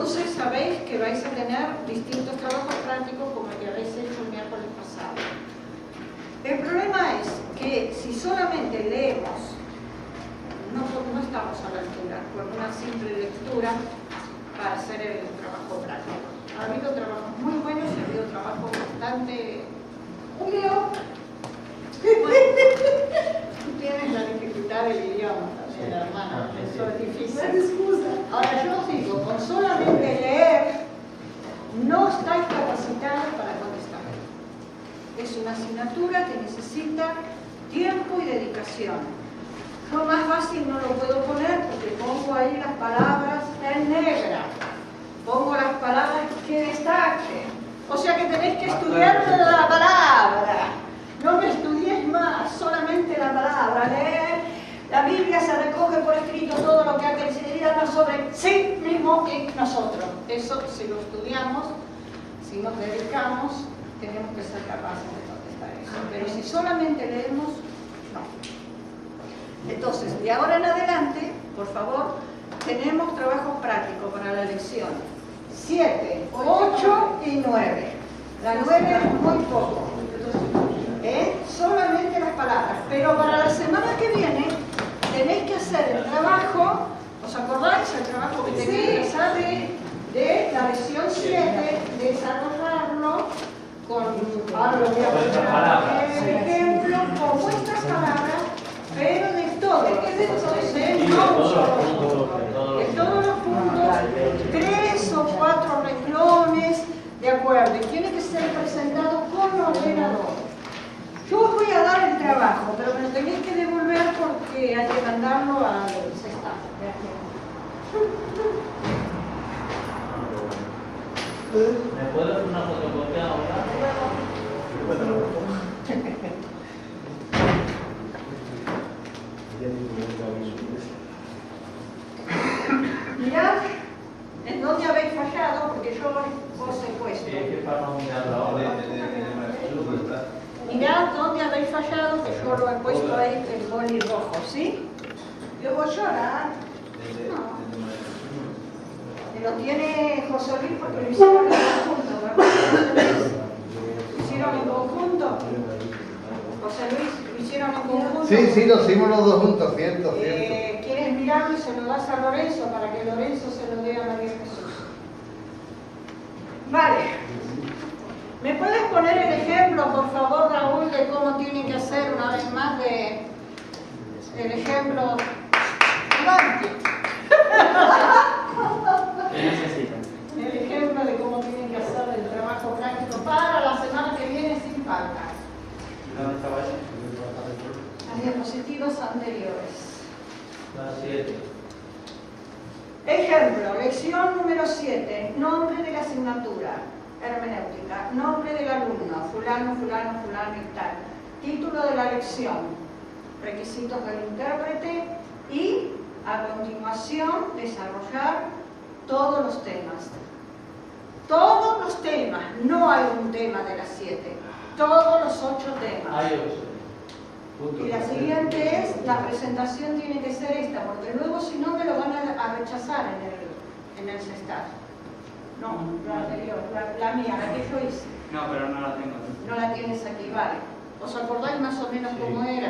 Entonces sabéis que vais a tener distintos trabajos prácticos como el que habéis hecho el miércoles pasado. El problema es que si solamente leemos, no estamos a la altura con una simple lectura para hacer el trabajo práctico. Ha habido trabajos muy buenos y ha habido trabajos bastante... ¡Un lío! Tienes la dificultad del idioma también, hermana. Eso es difícil. Ahora yo os digo, con solamente leer no estáis capacitados para contestar. Es una asignatura que necesita tiempo y dedicación. Lo más fácil no lo puedo poner porque pongo ahí las palabras en negra. Pongo las palabras que destaquen. O sea que tenéis que estudiar la palabra. No me estudiéis más, solamente la palabra. Leer. La Biblia se recoge por escrito todo lo que ha que enseñarnos sobre sí mismo y nosotros. Eso, si lo estudiamos, si nos dedicamos, tenemos que ser capaces de contestar eso. Pero si solamente leemos, no. Entonces, de ahora en adelante, por favor, tenemos trabajo práctico para la lección 7, 8 y 9. La 9 es muy poco. Solamente las palabras. Pero para la semana que viene tenéis que hacer el trabajo, ¿os acordáis? El trabajo que tenéis que hacer de la lección 7, desarrollarlo con, ahora lo voy a poner el ejemplo, con vuestras palabras, pero de todo. De todos los puntos, 3 o 4 renglones, de acuerdo, y tiene que ser presentado con ordenador. Yo os voy a dar el trabajo, pero me lo tenéis que devolver porque hay que mandarlo al CESTAF. ¿Me puedo hacer una fotocopia ahora? Mirad en dónde habéis fallado, porque yo os he puesto. Sí, que para no mirarlo ahora. Mirad dónde habéis fallado, que yo lo he puesto ahí el boli rojo, ¿sí? Luego llorar. No. Lo tiene José Luis porque lo hicieron en conjunto, ¿verdad? ¿Lo hicieron en conjunto? José Luis, ¿lo hicieron en conjunto? Sí, lo hicimos los dos juntos, cierto. ¿Quieres mirarlo y se lo das a Lorenzo para que Lorenzo se lo dé a María Jesús? Vale. ¿Me puedes poner el ejemplo, por favor, Raúl, de cómo tienen que hacer una vez más el ejemplo? ¿Qué necesitan? El ejemplo de cómo tienen que hacer el trabajo práctico para la semana que viene sin falta. ¿Dónde estaba eso? Las diapositivas anteriores. La 7. Ejemplo, lección número 7, nombre de la asignatura, hermenéutica, nombre del alumno, fulano, fulano, fulano y tal. Título de la lección, requisitos del intérprete y, a continuación, desarrollar todos los temas. Todos los temas, no hay un tema de las 7, todos los 8 temas. Hay 8. Y la siguiente es, la presentación tiene que ser esta, porque luego si no me lo van a rechazar en el CESTAF. No, la anterior, la mía, la que yo hice. No, pero no la tengo. No la tienes aquí, vale. ¿Os acordáis más o menos cómo era?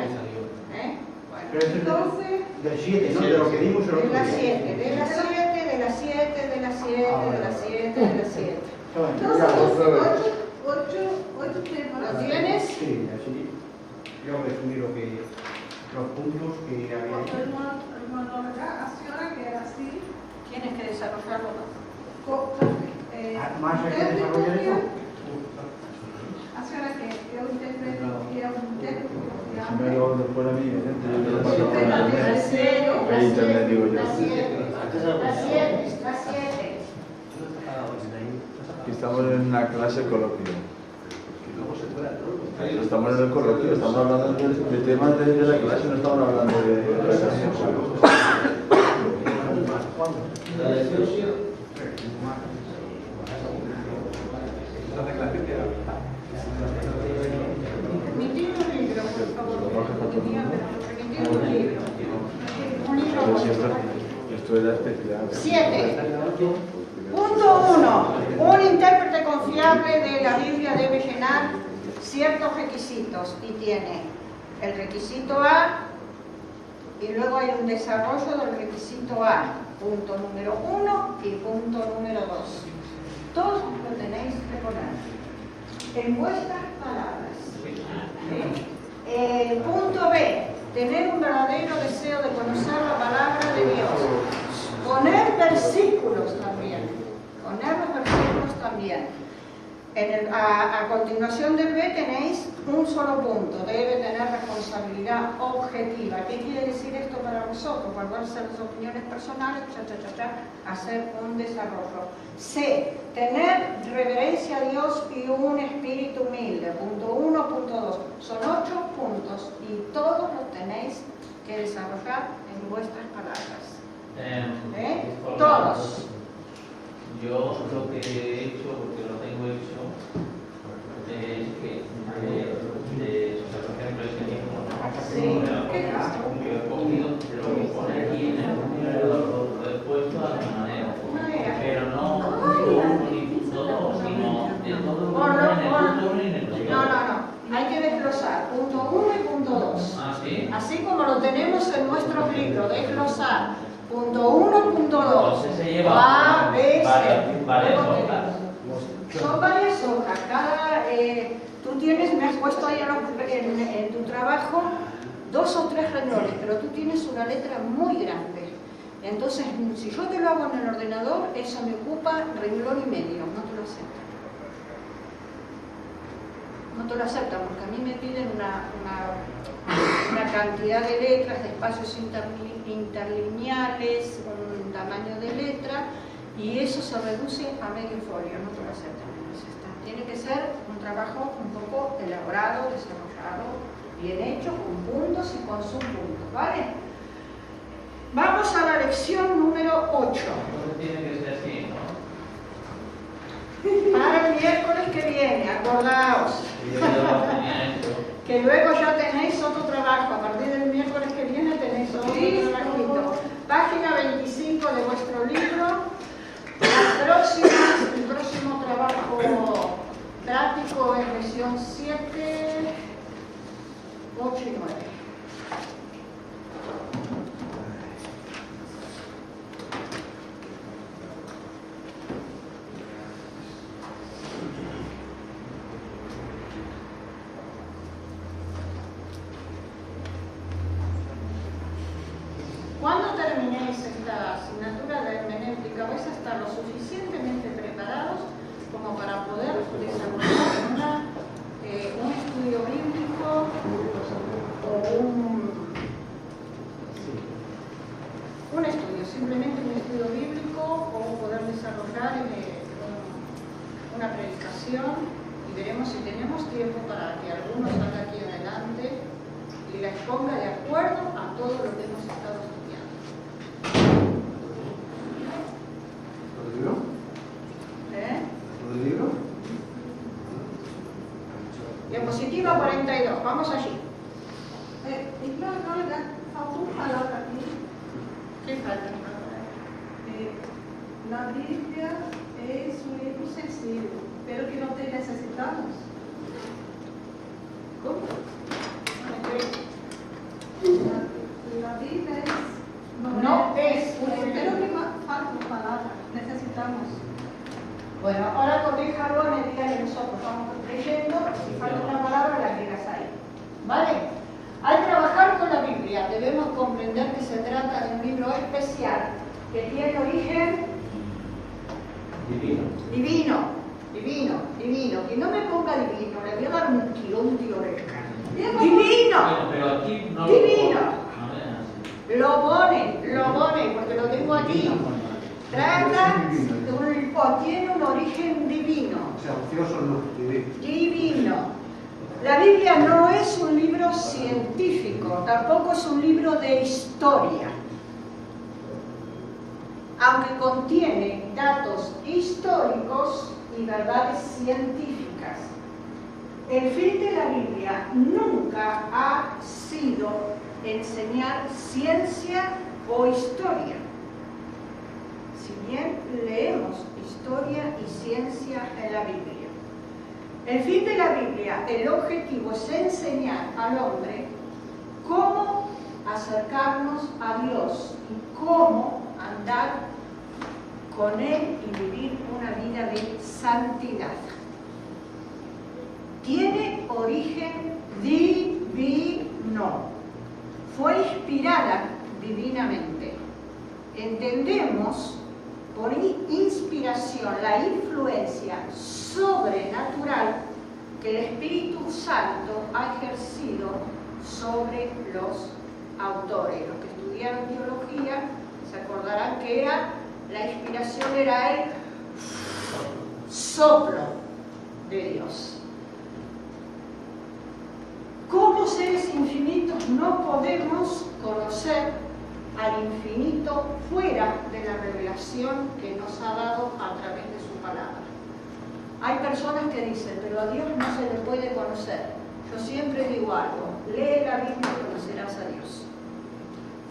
Bueno, entonces... Del 7, ¿no? De lo que dimos en el De otro la día. 7, de la 7, de la 7, de la 7, de la 7, de la 7. Entonces, 8 temas. ¿Lo tienes? Sí, así. Yo resumí los puntos que había hecho. Tienes que desarrollarlo. Más hay que desarrollar eso. Primero, después a mí, La internet, digo yo. La 7. Aquí estamos en una clase coloquio. Estamos en el coloquio, estamos hablando de temas de la clase, no estamos hablando de la examen. La lección 7. Remitir un libro, por favor. Remitir un libro. Un libro. Esto era especial. 7. Un variable de la Biblia debe llenar ciertos requisitos y tiene el requisito A y luego hay un desarrollo del requisito A, punto número 1 y punto número 2. Todos lo tenéis que poner en vuestras palabras. Punto B, tener un verdadero deseo de conocer la palabra de Dios. Poner versículos también. Poner los versículos también. A continuación del B tenéis un solo punto. Debe tener responsabilidad objetiva. ¿Qué quiere decir esto para vosotros? Guardarse las opiniones personales, hacer un desarrollo. C, tener reverencia a Dios y un espíritu humilde. Punto 1, punto 2. Son 8 puntos y todos los tenéis que desarrollar en vuestras palabras. Todos. Yo lo que he hecho, porque lo tengo hecho, es que, por ejemplo, ese mismo, yo he cogido lo que pone aquí en el número, lo he puesto a mi manera, pero no punto 1 ni punto 2, sino en todo el punto 1 y en el punto 2. No, hay que desglosar punto 1 y punto 2. Ah, ¿sí? Así como lo tenemos en nuestro libro, desglosar. Punto 1, punto 2. Entonces se lleva A, B, C. varias hojas. Son varias hojas. Tú tienes, me has puesto ahí en tu trabajo 2 o 3 renglones, pero tú tienes una letra muy grande. Entonces, si yo te lo hago en el ordenador, eso me ocupa renglón y medio. No te lo aceptan. No te lo aceptan porque a mí me piden una cantidad de letras, de espacios interlineales, un tamaño de letra, y eso se reduce a medio folio, no te lo aceptan. Tiene que ser un trabajo un poco elaborado, desarrollado, bien hecho, con puntos y con subpuntos, ¿vale? Vamos a la lección número 8. Entonces tiene que ser así, ¿no? Para el miércoles que viene, acordaos. Yo ya lo tenía hecho. Que luego ya tenéis otro trabajo, a partir del miércoles que viene tenéis otro trabajito. Página 25 de vuestro libro. El próximo trabajo práctico es lección 7, 8 y 9. Cuando terminéis esta asignatura de hermenéutica vais a estar lo suficientemente preparados como para poder desarrollar un estudio bíblico o un estudio, simplemente un estudio bíblico, o poder desarrollar una predicación, y veremos si tenemos tiempo para que alguno salga aquí adelante y la exponga de acuerdo a todo lo que hemos estado estudiando. ¿Lo del libro? ¿Lo del libro? Diapositiva 42, vamos allí. Falta una palabra aquí. ¿Qué falta? La Biblia es un libro sencillo, pero que no te necesitamos. ¿Cómo? La Biblia No es un pero libro. que falta una palabra, necesitamos. Bueno, ahora corríjalo a medida que nosotros vamos leyendo. Si falta una palabra, la agregas ahí. ¿Vale? Al trabajar con la Biblia debemos comprender que se trata de un libro especial que tiene origen divino. Que no me ponga divino, le voy a dar un tirón de oreja. ¡Divino! Bueno, pero aquí no Divino. lo ponen. Lo ponen, porque lo tengo aquí. Trata tiene un origen divino. O sea, ocioso no, Divino. La Biblia no es un libro científico, tampoco es un libro de historia. Aunque contiene datos históricos y verdades científicas. El fin de la Biblia nunca ha sido enseñar ciencia o historia. Si bien leemos historia y ciencia en la Biblia. El fin de la Biblia, el objetivo es enseñar al hombre cómo acercarnos a Dios y cómo andar con Él y vivir una vida de santidad. Tiene origen divino, fue inspirada divinamente. Entendemos por inspiración la influencia sobrenatural que el Espíritu Santo ha ejercido sobre los autores. Los que estudiaron teología se acordarán que la inspiración era el soplo de Dios. Como seres infinitos no podemos conocer al infinito fuera de la revelación que nos ha dado a través de su palabra. Hay personas que dicen, pero a Dios no se le puede conocer. Yo siempre digo algo, lee la Biblia y conocerás a Dios.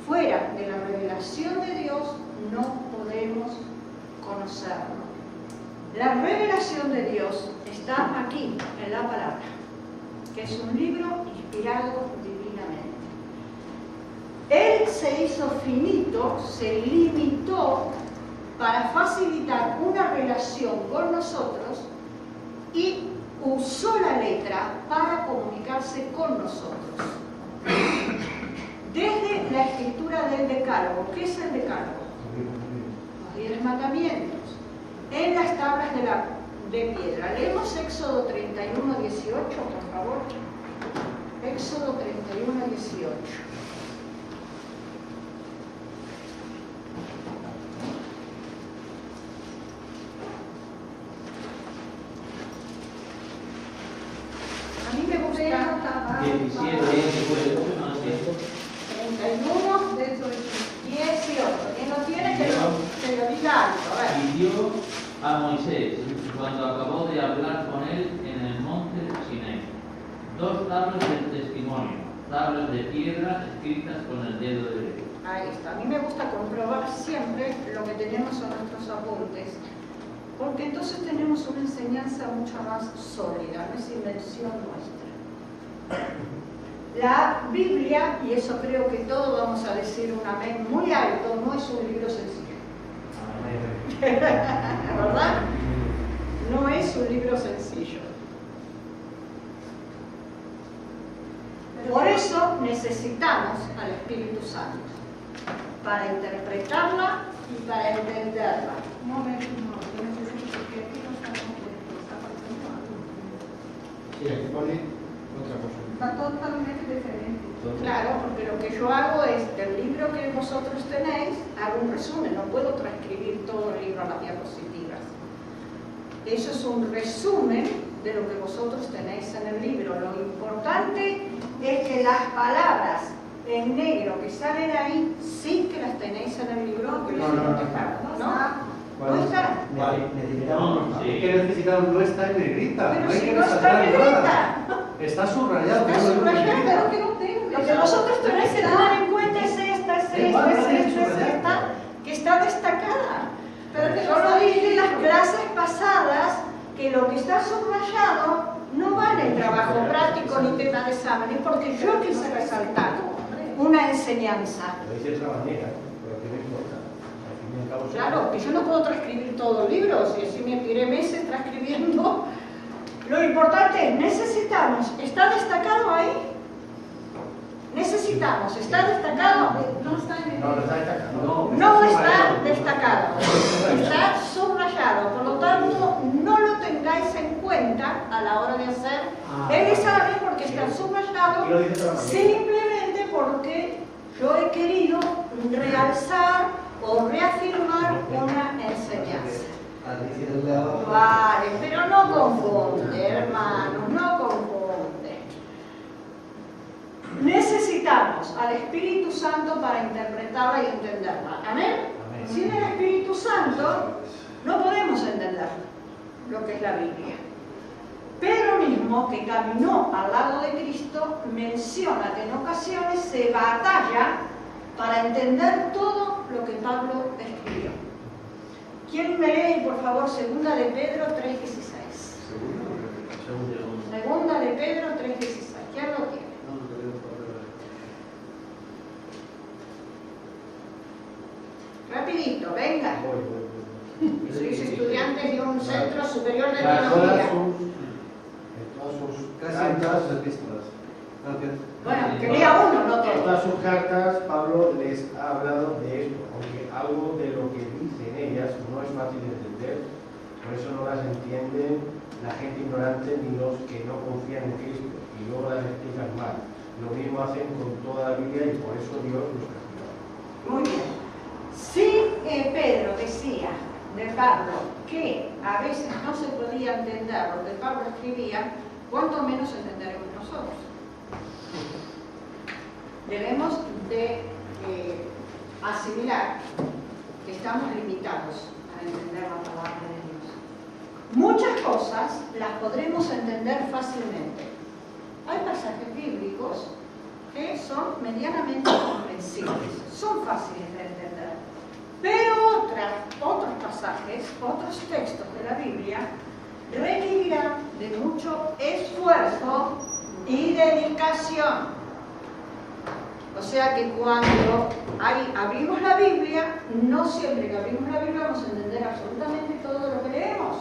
Fuera de la revelación de Dios no podemos conocerlo. La revelación de Dios está aquí, en la palabra, que es un libro inspirado divinamente. Él se hizo finito, se limitó para facilitar una relación con nosotros y usó la letra para comunicarse con nosotros. Desde la escritura del Decálogo, ¿qué es el Decálogo? Los 10 mandamientos. En las tablas de piedra. Leemos Éxodo 31, 18, por favor. Éxodo 31, 18. A mí me gusta 17, 31, 18. ¿Quién lo tiene? Que lo diga alto. A ver. Y dio a Moisés, cuando acabó de hablar con él en el monte Sinaí, 2 tablas de testimonio, tablas de piedra escritas con el dedo derecho. Ahí está. A mí me gusta comprobar siempre lo que tenemos en nuestros apuntes, porque entonces tenemos una enseñanza mucho más sólida, no es invención nuestra. La Biblia, y eso creo que todos vamos a decir un amén muy alto, no es un libro sencillo. ¿Verdad? No es un libro sencillo. Por eso necesitamos al Espíritu Santo, para interpretarla y para entenderla. Un momento, yo necesito que aquí no está faltando algo. Sí, aquí pone otra cosa. Está totalmente diferente. Claro, porque lo que yo hago es, del libro que vosotros tenéis, hago un resumen, no puedo transcribir todo el libro a las diapositivas. Eso es un resumen de lo que vosotros tenéis en el libro. Lo importante es que las palabras en negro que salen ahí, sí que las tenéis en el libro, aunque No, les no, digo no que está. ¿No está? Necesitamos, Sí. es que necesitamos, no está en negrita. Pero no hay si que no está resaltar en nada. negrita. Está subrayado. Está yo lo digo en subrayado, negrita. Pero que no tengo. Lo que vosotros tenéis que tener en cuenta es esta, que está destacada. Pero que Yo lo dije en las clases pasadas, que lo que está subrayado no vale trabajo práctico ni tema de exámenes, porque yo quise resaltar una enseñanza. Lo dice de otra manera, pero que no importa. Al fin y al cabo, Claro, que yo no puedo transcribir todo el libro, si así me tiré meses transcribiendo. Lo importante es, necesitamos, ¿está destacado ahí? Necesitamos, ¿está destacado? No está en No, no está destacado. No está destacado, está subrayado, por lo tanto no lo tengáis en cuenta a la hora de hacer el examen porque está subrayado, Y lo dice de otra manera. simplemente porque yo he querido realzar o reafirmar una enseñanza. Vale, pero no confunde, hermanos, no confunde. Necesitamos al Espíritu Santo para interpretarla y entenderla. ¿Amén? Amén. Sin el Espíritu Santo no podemos entender lo que es la Biblia. Pedro mismo, que caminó al lado de Cristo, menciona que en ocasiones se batalla para entender todo lo que Pablo escribió. ¿Quién me lee, por favor, 2 de Pedro 3:16? Segunda de Pedro 3:16. ¿Quién lo tiene? Rapidito, venga. Sois estudiantes de un centro superior de teología. Casi en todas sus epístolas. Bueno, que lea uno, no En todos. todas sus cartas, Pablo les ha hablado de esto, aunque algo de lo que dicen ellas no es fácil de entender, por eso no las entienden la gente ignorante ni los que no confían en Cristo, y luego las explican mal. Lo mismo hacen con toda la Biblia y por eso Dios los castiga. Muy bien. Si Pedro decía de Pablo que a veces no se podía entender lo que Pablo escribía, ¿cuánto menos entenderemos nosotros? Debemos de asimilar que estamos limitados a entender la palabra de Dios. Muchas cosas las podremos entender fácilmente. Hay pasajes bíblicos que son medianamente comprensibles, son fáciles de entender. Pero otros pasajes, otros textos de la Biblia requerirán de mucho esfuerzo y dedicación. O sea que cuando abrimos la Biblia, no siempre que abrimos la Biblia vamos a entender absolutamente todo lo que leemos.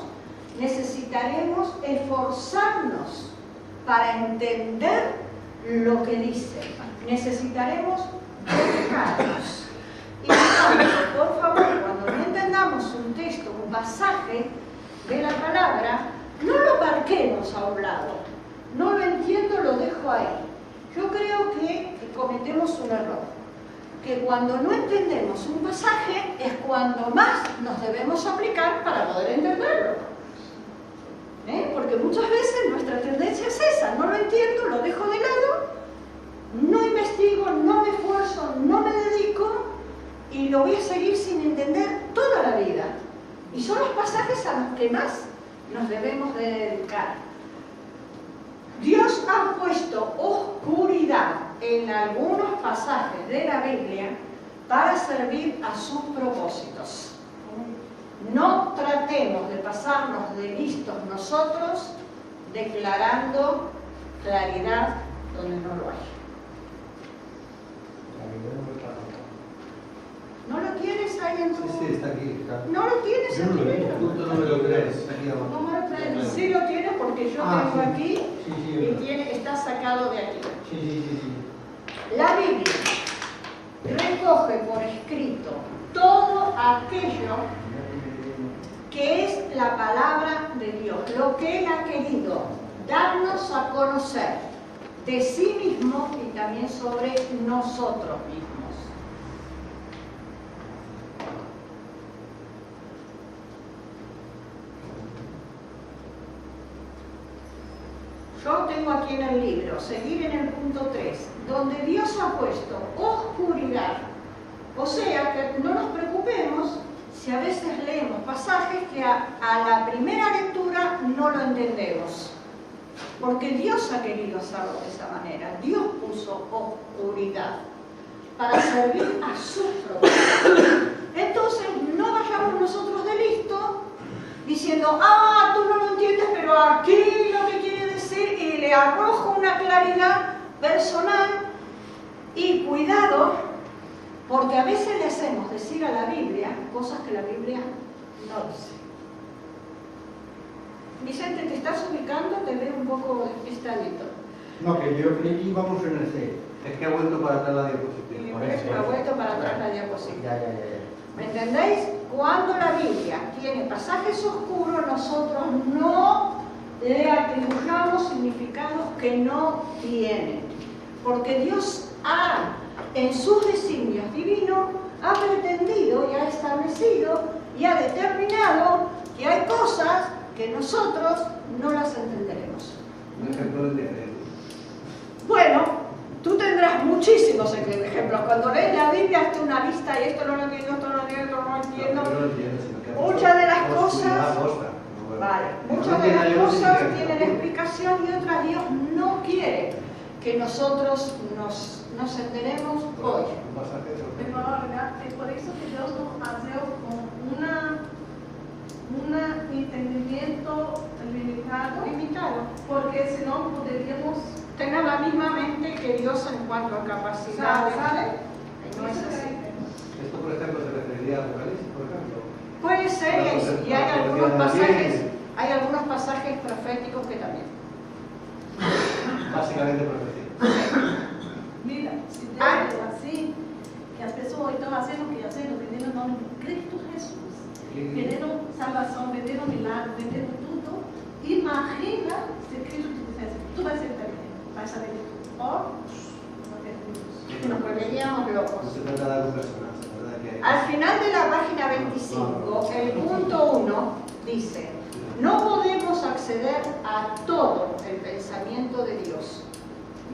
Necesitaremos esforzarnos para entender lo que dice. Necesitaremos dedicarnos. Y por favor, cuando no entendamos un texto, un pasaje de la palabra, no lo parquemos a un lado. No lo entiendo, lo dejo ahí. Yo creo que cometemos un error. Que cuando no entendemos un pasaje es cuando más nos debemos aplicar para poder entenderlo. Porque muchas veces nuestra tendencia es esa. No lo entiendo, lo dejo de lado, no investigo, no me esfuerzo, no me dedico y lo voy a seguir sin entender toda la vida. Y son los pasajes a los que más nos debemos de dedicar. Dios ha puesto oscuridad en algunos pasajes de la Biblia para servir a sus propósitos. No tratemos de pasarnos de listos nosotros declarando claridad donde no lo hay. ¿No lo tienes ahí en tu...? Sí, está aquí. Está. ¿No lo tienes en tu libro? Punto número 3, aquí abajo. No me lo traes. Sí lo tienes porque yo tengo sí. aquí Sí, y está sacado de aquí. sí. La Biblia recoge por escrito todo aquello que es la palabra de Dios, lo que Él ha querido darnos a conocer de sí mismo y también sobre nosotros mismos. Yo tengo aquí en el libro, seguir en el punto 3, donde Dios ha puesto oscuridad. O sea, que no nos preocupemos si a veces leemos pasajes que a la primera lectura no lo entendemos. Porque Dios ha querido hacerlo de esa manera. Dios puso oscuridad para servir a sus propósitos. Entonces, no vayamos nosotros de listo diciendo, tú no lo entiendes, pero aquí lo que quiere decir, y le arrojo una claridad personal. Y cuidado, porque a veces le hacemos decir a la Biblia cosas que la Biblia no dice. Vicente, ¿te estás ubicando? Te veo un poco despistadito. No, que yo creí que íbamos en el C. Es que ha vuelto para atrás la diapositiva. Y por eso ha vuelto para atrás la diapositiva. Ya. ¿Me entendéis? Cuando la Biblia tiene pasajes oscuros, nosotros no le atribuyamos significados que no tienen. Porque Dios en sus designios divinos, ha pretendido y ha establecido y ha determinado que hay cosas que nosotros no las entenderemos. Un ejemplo de... Bueno, tú tendrás muchísimos ejemplos. Cuando lees la Biblia, hazte una lista y esto no lo entiendo, esto no lo entiendo, esto no lo entiendo. Muchas de las cosas, muchas de las cosas tienen explicación y otras Dios no quiere que nosotros nos enteremos hoy. Pero ahora, es por eso que Dios nos hace con un entendimiento limitado porque si no podríamos... Tener la misma mente que Dios en cuanto a capacidades. ¿Sabe? No es así. Esto, por ejemplo, se referiría a Apocalipsis, por ejemplo. Puede ser, y hay algunos pasajes proféticos que también. Básicamente profecía. Mira, si Dios es así, que las personas están haciendo lo que hacen, vendiendo el nombre de Cristo Jesús, vendiendo salvación, vendiendo milagros, vendiendo todo, imagina si Cristo te dice, tú vas a ser también, vas a vender tú, o no te Nos volveríamos locos. No se trata de algo personal, se trata de que... Al final de la página 25, el punto 1 dice: no podemos acceder a todo el pensamiento de Dios.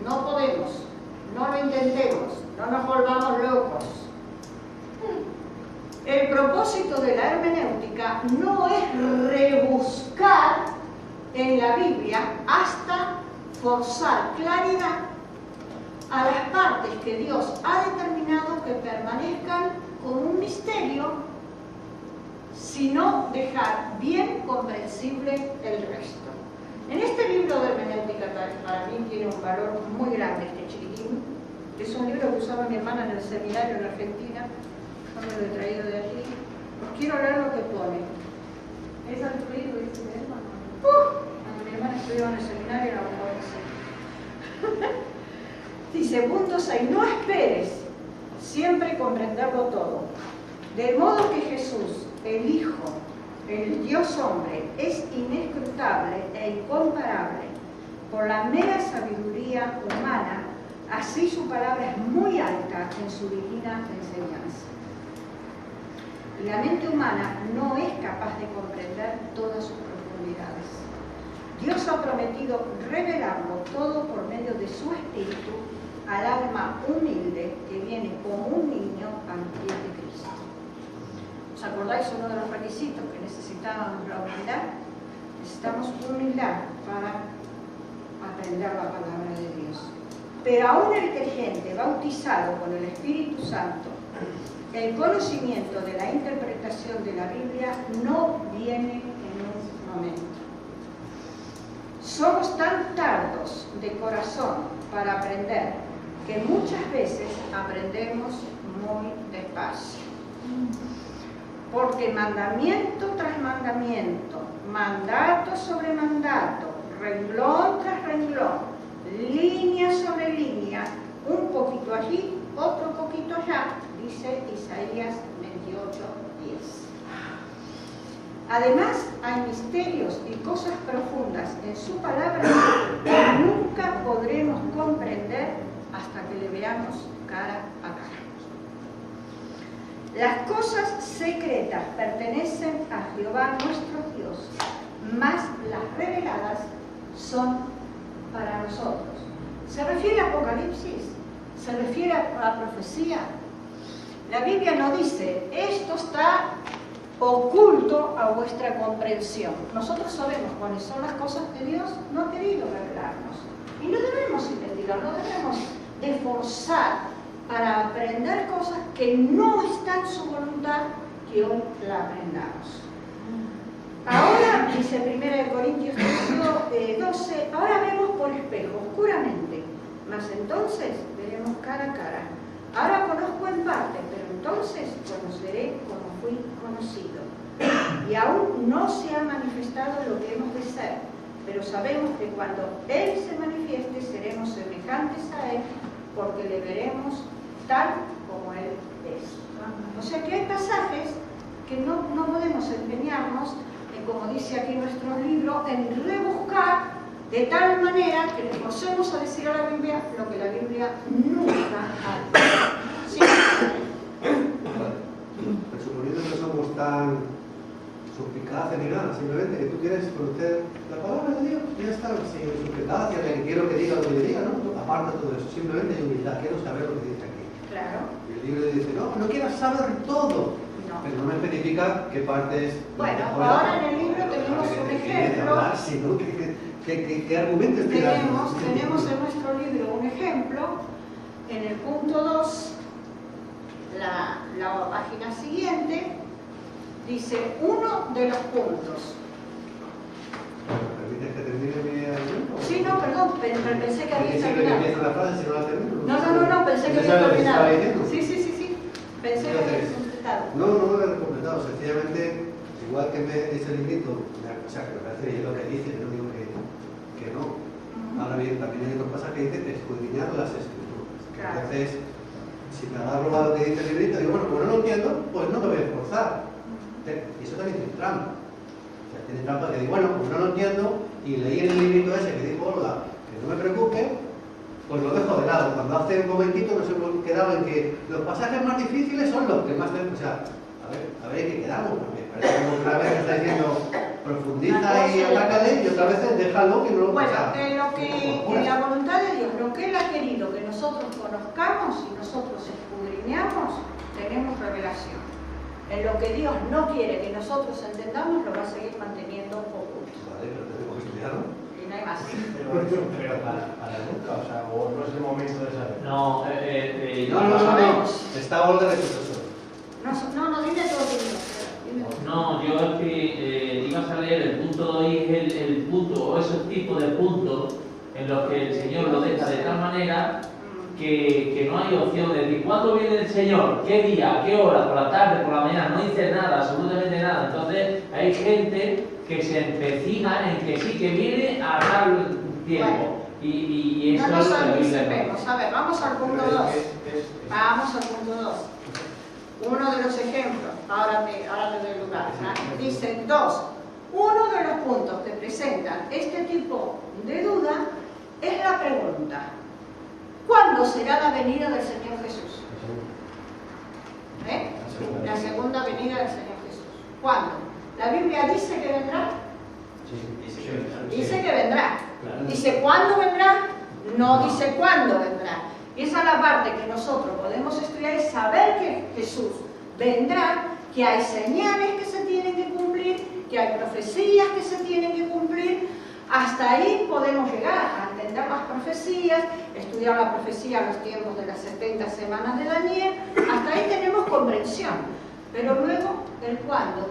No podemos, no lo intentemos, no nos volvamos locos. El propósito de la hermenéutica no es rebuscar en la Biblia hasta forzar claridad a las partes que Dios ha determinado que permanezcan como un misterio, sino dejar bien comprensible el resto. En este libro de hermenéutica, para mí tiene un valor muy grande este chiquitín. Es un libro que usaba mi hermana en el seminario en Argentina. No me lo he traído de allí. Quiero leer lo que pone. Es el libro, dice mi hermano. Cuando mi hermana estudiaba en el seminario era un buen. Dice, punto 6, no esperes siempre comprenderlo todo. De modo que Jesús, el Hijo, el Dios hombre, es inescrutable e incomparable por la mera sabiduría humana, así su palabra es muy alta en su divina enseñanza. Y la mente humana no es capaz de comprender todas sus profundidades. Dios ha prometido revelarlo todo por medio de su Espíritu al alma humilde que viene como un niño al pie de Cristo. ¿Os acordáis uno de los requisitos que necesitábamos? La humildad. Necesitamos humildad para aprender la palabra de Dios. Pero aún el creyente bautizado con el Espíritu Santo, el conocimiento de la interpretación de la Biblia no viene en un momento. Somos tan tardos de corazón para aprender que muchas veces aprendemos muy despacio. Porque mandamiento tras mandamiento, mandato sobre mandato, renglón tras renglón, línea sobre línea, un poquito allí, otro poquito allá, dice Isaías 28:10. Además, hay misterios y cosas profundas en su palabra que nunca podremos comprender hasta que le veamos cara a cara. Las cosas secretas pertenecen a Jehová nuestro Dios, mas las reveladas son para nosotros. ¿Se refiere a Apocalipsis? ¿Se refiere a la profecía? La Biblia no dice, esto está oculto a vuestra comprensión. Nosotros sabemos cuáles son las cosas que Dios no ha querido revelarnos. Y no debemos investigar, no debemos de forzar para aprender cosas que no está en su voluntad que hoy la aprendamos. Ahora, dice 1 Corintios 12, ahora vemos por espejo, oscuramente, mas entonces veremos cara a cara. Ahora conozco en parte, pero entonces conoceré como fui conocido. Y aún no se ha manifestado lo que hemos de ser, pero sabemos que cuando Él se manifieste seremos semejantes a Él, porque le veremos tal como Él es. O sea que hay pasajes que no podemos empeñarnos, como dice aquí nuestro libro, en rebuscar de tal manera que le forcemos a decir a la Biblia lo que la Biblia nunca ha dicho. ¿Sí? Presuponiendo que somos tan suplicaces ni nada, simplemente que tú quieres conocer la palabra de Dios, y ya está, sin suplicacia, de que quiero que diga lo que le diga, ¿no? Aparta todo eso, simplemente hay humildad, quiero saber lo que dice aquí. Claro. Y el libro dice, no quieras saber todo. No. Pero no me especifica qué partes... Bueno, ahora en el libro tenemos un ejemplo. ¿Qué argumentos Tenemos en nuestro libro un ejemplo, en el punto 2, la página siguiente, dice uno de los puntos. ¿Permites que termine pensé que había Siempre que terminado. empieza la frase, si no la termino. No, pensé que ¿Usted había sabe lo que estaba terminado. diciendo? Sí. Pensé que había completado. No lo he completado. Sencillamente, igual que ese librito, o sea, que me parece bien lo que dice, no digo que no. Ahora bien, también hay otra cosa que dice escudriñar las escrituras. Claro. Entonces, si me agarro a lo que dice el librito, digo, bueno, como no lo entiendo, pues no me voy a esforzar. Y eso también tiene trampa. O sea, tiene trampa que digo, bueno, como no lo entiendo, y leí en el librito ese que dijo Olga, que no me preocupe, pues lo dejo de lado. Cuando hace un momentito nos hemos quedado en que los pasajes más difíciles son los que más tenemos. O sea, a ver en qué quedamos, porque parece como que una vez está diciendo profundiza y atácale, y otra vez déjalo que no lo Bueno, pasa. en la voluntad de Dios, lo que Él ha querido que nosotros conozcamos y nosotros escudriñamos, tenemos revelación. En lo que Dios no quiere que nosotros entendamos, lo va a seguir manteniendo oculto. Vale, pero tenemos que estudiarlo. Y no hay más. Pero para nunca, o sea, o no es el momento de saber. No, No. Está Olga de profesor. No, dime todo dime todo. No, yo es que ibas a leer el punto de hoy, es el punto, o esos tipos de puntos en los que el Señor lo deja de tal manera que no hay opción de decir ¿cuándo viene el Señor? ¿Qué día? ¿A qué hora? ¿Por la tarde? ¿Por la mañana? No dice nada, absolutamente nada. Entonces hay gente que se empecina en que sí, que viene a tal tiempo. Y eso No nos es lo que anticipemos. A ver, vamos al punto 2. Vamos al punto 2. Uno de los ejemplos, ahora te doy lugar. Dice 2. Uno de los puntos que presentan este tipo de duda es la pregunta: ¿cuándo será la venida del Señor Jesús? La segunda venida del Señor Jesús. ¿Cuándo? ¿La Biblia dice que vendrá? Dice que vendrá. Dice cuándo vendrá, no dice cuándo vendrá. Y esa es la parte que nosotros podemos estudiar, es saber que Jesús vendrá, que hay señales que se tienen que cumplir, que hay profecías que se tienen que cumplir. Hasta ahí podemos llegar a entender las profecías, estudiar la profecía en los tiempos de las 70 semanas de Daniel. Hasta ahí tenemos comprensión. Pero luego, ¿el cuándo?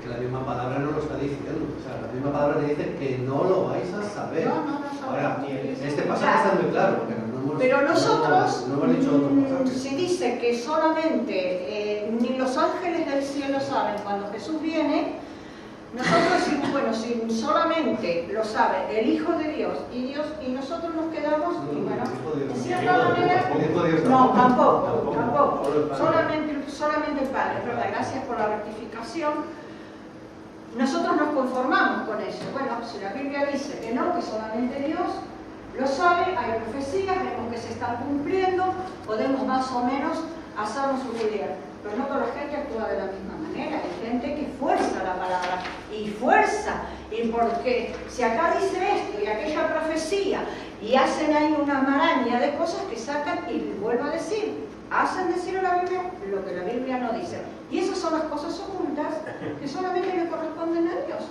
Que la misma palabra no lo está diciendo. O sea, la misma palabra te dice que no lo vais a saber. No Ahora, sabemos. este pasaje está muy claro. Pero nosotros, no hemos dicho otro pasaje. si dice que solamente ni los ángeles del cielo saben cuando Jesús viene, nosotros decimos, bueno, si solamente lo sabe el Hijo de Dios y nosotros nos quedamos, y bueno, en cierta manera, no, tampoco. Solamente el Padre, es verdad, gracias por la rectificación. Nosotros nos conformamos con eso. Bueno, si la Biblia dice que no, que solamente Dios lo sabe, hay profecías, vemos que se están cumpliendo, podemos más o menos hacernos una idea. Pero no toda la gente actúa de la misma manera. Hay gente que fuerza la palabra y fuerza. Y porque si acá dice esto y aquella profecía y hacen ahí una maraña de cosas que sacan y vuelvo a decir, hacen decir a la Biblia lo que la Biblia no dice. Y esas son las cosas ocultas que solamente le corresponden a Dios.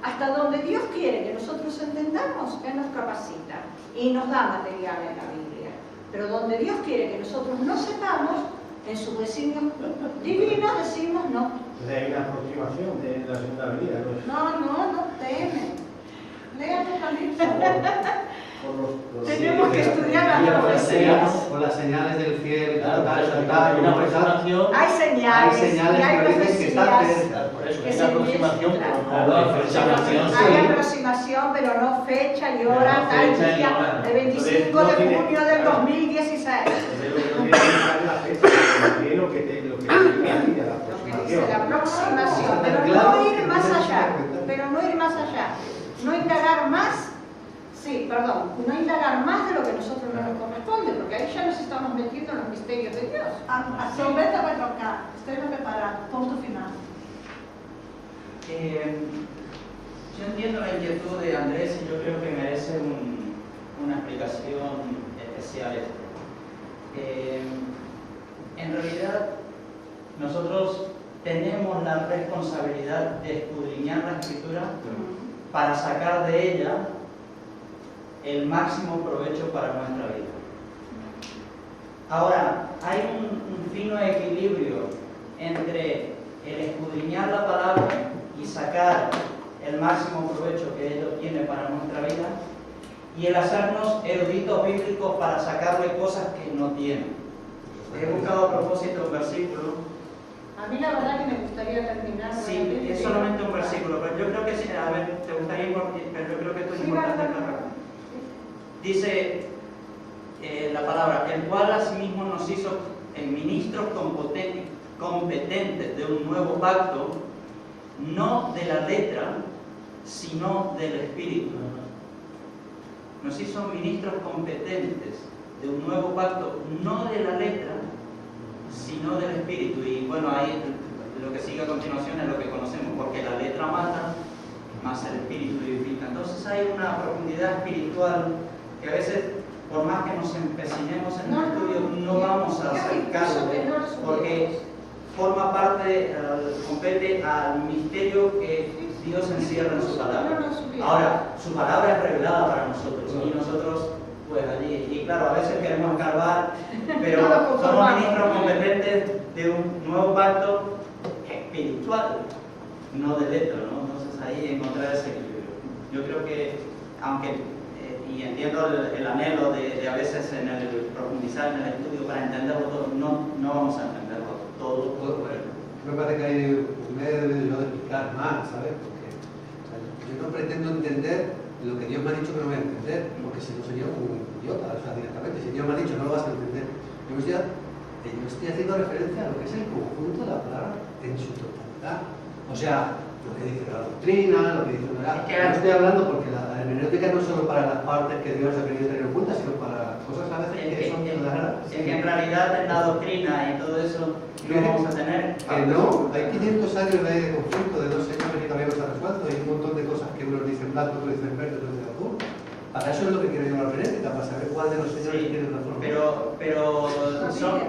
Hasta donde Dios quiere que nosotros entendamos, Él nos capacita y nos da material en la Biblia. Pero donde Dios quiere que nosotros no sepamos, en su designio divino decimos no. Hay una aproximación de la segunda venida, ¿no? No temen. Lea Apocalipsis. Tenemos que estudiar las profecías. Con las señales del fiel, Hay señales y hay profecías. Por eso, es una aproximación, Hay aproximación, pero no fecha y hora, tal día, el 25 de junio del 2016. Lo que dice La aproximación, pero no ir más allá. No indagar más. No indagar más de lo que a nosotros no nos corresponde, porque ahí ya nos estamos metiendo en los misterios de Dios. A Roberta vai tocar. Esteja preparado. Ponto final. Yo entiendo la inquietud de Andrés y yo creo que merece una explicación especial esto. En realidad, nosotros tenemos la responsabilidad de escudriñar la Escritura para sacar de ella el máximo provecho para nuestra vida. Ahora, hay un fino equilibrio entre el escudriñar la palabra y sacar el máximo provecho que ello tiene para nuestra vida y el hacernos eruditos bíblicos para sacarle cosas que no tienen. He buscado a propósito un versículo. A mí la verdad que me gustaría terminar. Sí, es solamente un versículo, pero yo creo que sí, a ver, te gustaría, pero yo creo que esto es importante aclarar. Dice la palabra, el cual asimismo nos hizo ministros competentes de un nuevo pacto, no de la letra, sino del Espíritu. Nos hizo ministros competentes de un nuevo pacto, no de la letra, sino del Espíritu. Y bueno, ahí lo que sigue a continuación es lo que conocemos, porque la letra mata, más el Espíritu vivifica. Entonces hay una profundidad espiritual que a veces, por más que nos empecinemos en el estudio, no vamos a acercarlo, porque forma parte, compete al misterio que Dios encierra en su palabra. Ahora, su palabra es revelada para nosotros, y nosotros, pues allí, y claro, a veces queremos escarbar, pero somos ministros competentes de un nuevo pacto espiritual, no de letra, ¿no? Entonces ahí encontrar ese equilibrio. Yo creo que, aunque y entiendo el anhelo de a veces en el profundizar en el estudio para entenderlo todo, no vamos a entenderlo todo. Me parece que hay un medio de explicar más, ¿sabes? Porque yo no pretendo entender lo que Dios me ha dicho que no voy a entender, porque si no sería un idiota, o sea, directamente. Si Dios me ha dicho no lo vas a entender. Yo estoy haciendo referencia a lo que es el conjunto de la palabra en su totalidad. O sea, lo que dice la doctrina, lo que dice la... No estoy hablando porque la hermenéutica no es solo para las partes que Dios ha querido tener en cuenta, sino para cosas a veces que son claras. Es que en realidad en la doctrina y todo eso no vamos a tener... Que no, hay 500 años de conflicto, de 2 años que todavía no se ha resuelto, hay un montón de cosas que unos dicen blanco, otros dicen verde, otros dicen azul. Para eso es lo que quiero yo la hermenéutica, para saber cuál de los señores tiene razón. Pero son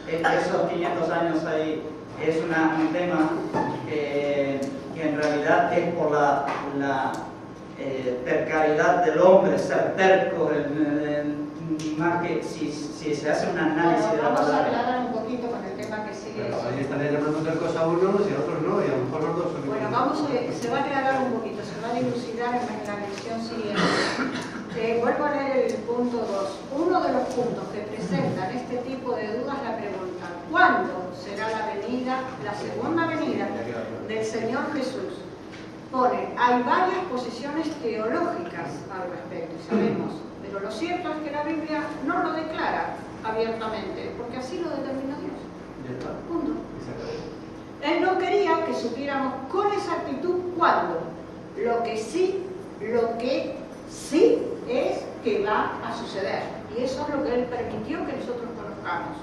esos 500 años ahí es un tema que en realidad es por la tercaridad del hombre, ser terco, más que si se hace un análisis de la palabra. Vamos a palabra. aclarar un poquito con el tema que sigue. Pero ahí están llamando tercos a unos y a otros no, y a lo mejor los dos son Bueno, se va a aclarar un poquito, se va a dilucidar en la lección siguiente. Vuelvo a leer el punto 2. Uno de los puntos que presentan este tipo de dudas es la pregunta: ¿cuándo será la segunda venida del Señor Jesús? Pone, hay varias posiciones teológicas al respecto, y sabemos, pero lo cierto es que la Biblia no lo declara abiertamente, porque así lo determinó Dios. Punto. Él no quería que supiéramos con exactitud cuándo. Lo que sí es que va a suceder. Y eso es lo que Él permitió que nosotros conozcamos.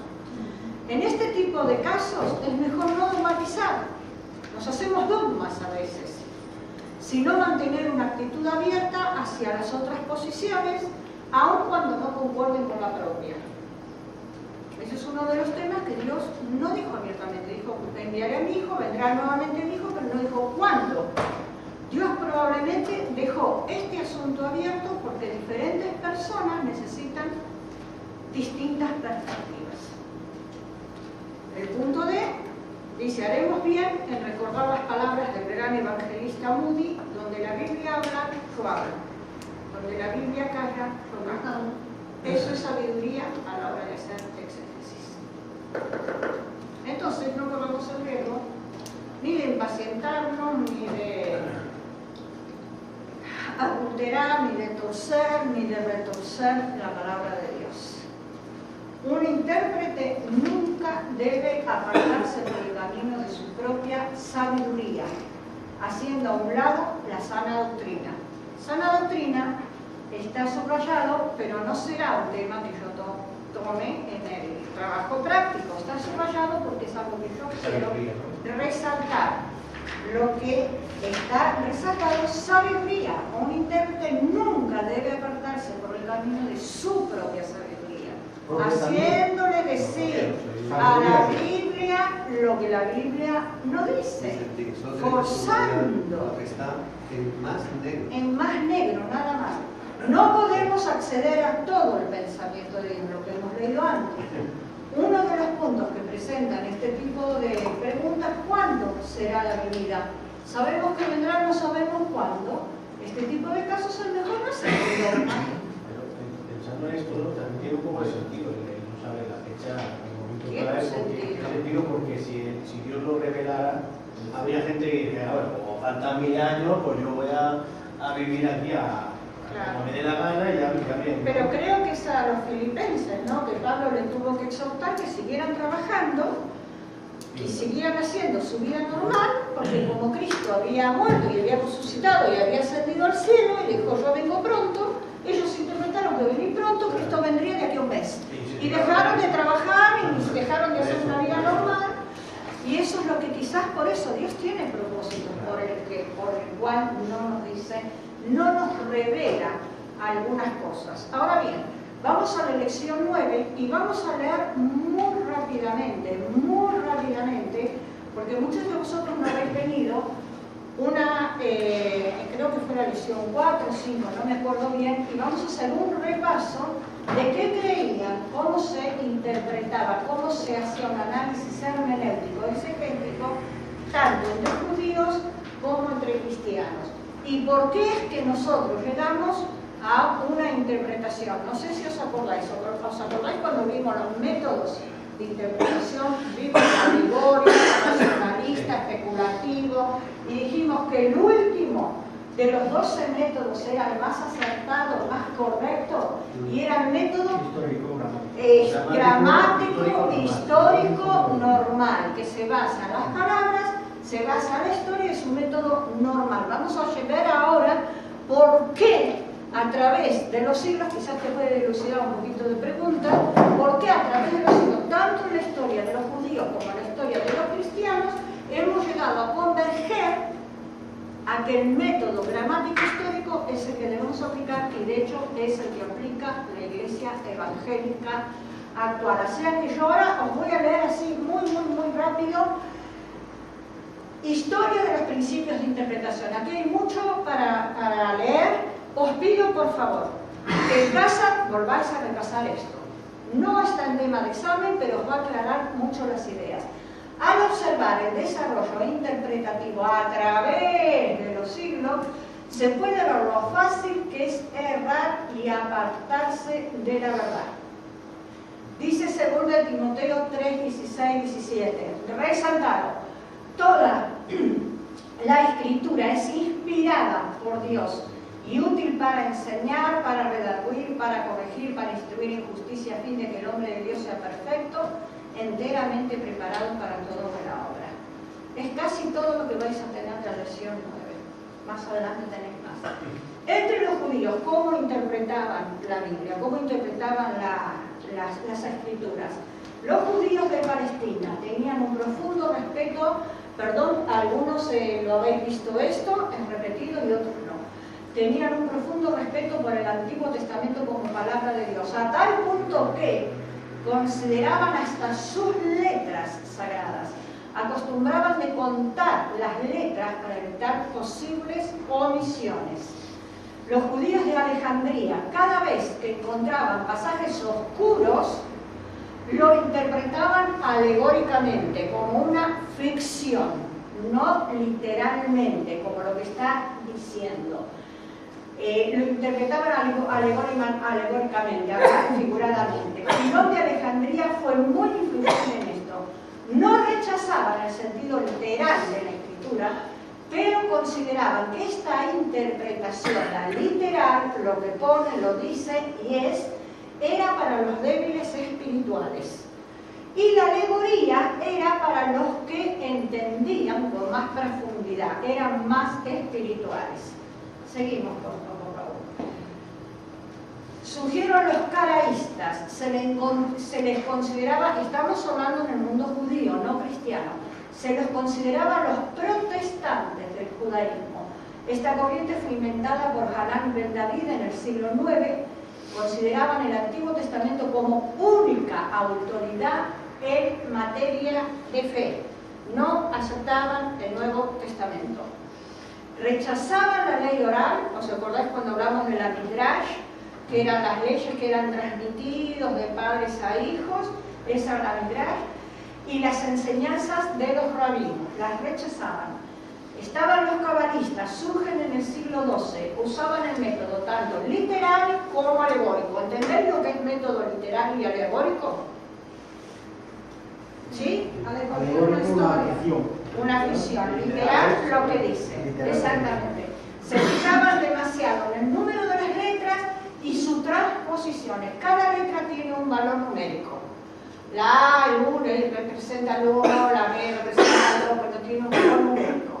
En este tipo de casos es mejor no dogmatizar. Nos hacemos dogmas a veces, sino mantener una actitud abierta hacia las otras posiciones, aun cuando no concuerden con la propia. Ese es uno de los temas que Dios no dijo abiertamente. Dijo, enviaré a mi hijo, vendrá nuevamente mi hijo, pero no dijo cuándo. Dios probablemente dejó este asunto abierto porque diferentes personas necesitan distintas perspectivas. El punto D dice, haremos bien en recordar las palabras del gran evangelista Moody, donde la Biblia habla, yo hablo. Donde la Biblia calla, yo no. Eso es sabiduría a la hora de hacer exégesis. Entonces no corremos el riesgo ni de impacientarnos, ni de adulterar, ni de torcer, ni de retorcer la palabra de Dios. Un intérprete nunca debe apartarse por el camino de su propia sabiduría, haciendo a un lado la sana doctrina. Sana doctrina está subrayado, pero no será un tema que yo tome en el trabajo práctico. Está subrayado porque es algo que yo quiero resaltar. Lo que está resaltado es sabiduría. Un intérprete nunca debe apartarse por el camino de su propia sabiduría, haciéndole decir a la Biblia lo que la Biblia no dice, forzando en más negro, nada más. No podemos acceder a todo el pensamiento de Dios, lo que hemos leído antes. Uno de los puntos que presentan este tipo de preguntas, ¿cuándo será la venida? Sabemos que vendrá, no sabemos cuándo. Este tipo de casos entonces mejor no hacer un dogma. Pero pensando en esto, ¿no? También tiene un poco de sentido el no saber la fecha, el momento para él, tiene sentido porque si Dios lo revelara, habría gente que dijera, bueno, como faltan 1000 años, pues yo voy a vivir aquí como me dé la gana y ya bien. Pero creo que es a los filipenses, ¿no? Que Pablo le tuvo que exhortar que siguieran trabajando y siguieran haciendo su vida normal, porque como Cristo había muerto y había resucitado y había ascendido al cielo y dijo yo vengo pronto, ellos interpretaron que venir pronto, Cristo vendría de aquí a un mes. Y dejaron de trabajar y dejaron de hacer una vida normal. Y eso es lo que quizás por eso Dios tiene propósitos por el cual no nos dice, no nos revela algunas cosas. Ahora bien, vamos a la lección 9 y vamos a leer muy rápidamente, porque muchos de vosotros no habéis venido, creo que fue la lección 4 o 5, no me acuerdo bien, y vamos a hacer un repaso de qué creían, cómo se interpretaba, cómo se hacía un análisis hermenéutico, exegético, tanto entre judíos como entre cristianos. ¿Y por qué es que nosotros llegamos a una interpretación? No sé si os acordáis cuando vimos los métodos de interpretación bíblica, alegórica, racionalista, especulativo, y dijimos que el último de los 12 métodos era el más acertado, más correcto, y era el método gramático, histórico, normal, que se basa en las palabras, se basa en la historia y es un método normal. Vamos a ver ahora por qué a través de los siglos, quizás te puede dilucidar un poquito de pregunta, por qué a través de los siglos, tanto en la historia de los judíos como en la historia de los cristianos, hemos llegado a converger a que el método gramático histórico es el que debemos aplicar y de hecho es el que aplica la Iglesia evangélica actual. Así que yo ahora os voy a leer así muy rápido historia de los principios de interpretación. Aquí hay mucho para leer. Os pido por favor que en casa volváis a repasar esto. No está en tema de examen, pero os va a aclarar mucho las ideas. Al observar el desarrollo interpretativo a través de los siglos, se puede ver lo fácil que es errar y apartarse de la verdad. Dice 2 Timoteo 3, 16, 17, resaltaron, toda la escritura es inspirada por Dios y útil para enseñar, para redarguir, para corregir, para instruir en justicia, a fin de que el hombre de Dios sea perfecto, enteramente preparado para toda buena obra. Es casi todo lo que vais a tener en la lección 9. Más adelante tenéis más. Entre los judíos, ¿cómo interpretaban la Biblia? ¿Cómo interpretaban las escrituras? Los judíos de Palestina tenían un profundo respeto, algunos lo habéis visto esto, es repetido y otros no. Tenían un profundo respeto por el Antiguo Testamento como palabra de Dios, a tal punto que consideraban hasta sus letras sagradas. Acostumbraban de contar las letras para evitar posibles omisiones. Los judíos de Alejandría, cada vez que encontraban pasajes oscuros, lo interpretaban alegóricamente, como una ficción, no literalmente, como lo que está diciendo. Lo interpretaban alegóricamente, figuradamente. Filón de Alejandría fue muy influyente en esto. No rechazaban el sentido literal de la escritura, pero consideraban que esta interpretación, la literal, lo que pone, lo dice y era para los débiles espirituales. Y la alegoría era para los que entendían con más profundidad, eran más espirituales. Seguimos, por favor. Surgieron los caraístas, se les consideraba, estamos hablando en el mundo judío, no cristiano, se los consideraba los protestantes del judaísmo. Esta corriente fue inventada por Hanan ben David en el siglo IX. Consideraban el Antiguo Testamento como única autoridad en materia de fe. No aceptaban el Nuevo Testamento. Rechazaban la ley oral. ¿Os acordáis cuando hablamos de la Midrash? Que eran las leyes que eran transmitidas de padres a hijos. Esa era la Midrash. Y las enseñanzas de los rabinos. Las rechazaban. Estaban los cabalistas, surgen en el siglo siglo XII usaban el método tanto literal como alegórico. ¿Entendéis lo que es método literal y alegórico? ¿Sí? Alegórico, una historia. Una ficción, literal lo que dice. Exactamente. Se fijaban demasiado en el número de las letras y sus transposiciones. Cada letra tiene un valor numérico. La A, el 1, representa el 1, la B representa el 2, pero tiene un valor numérico.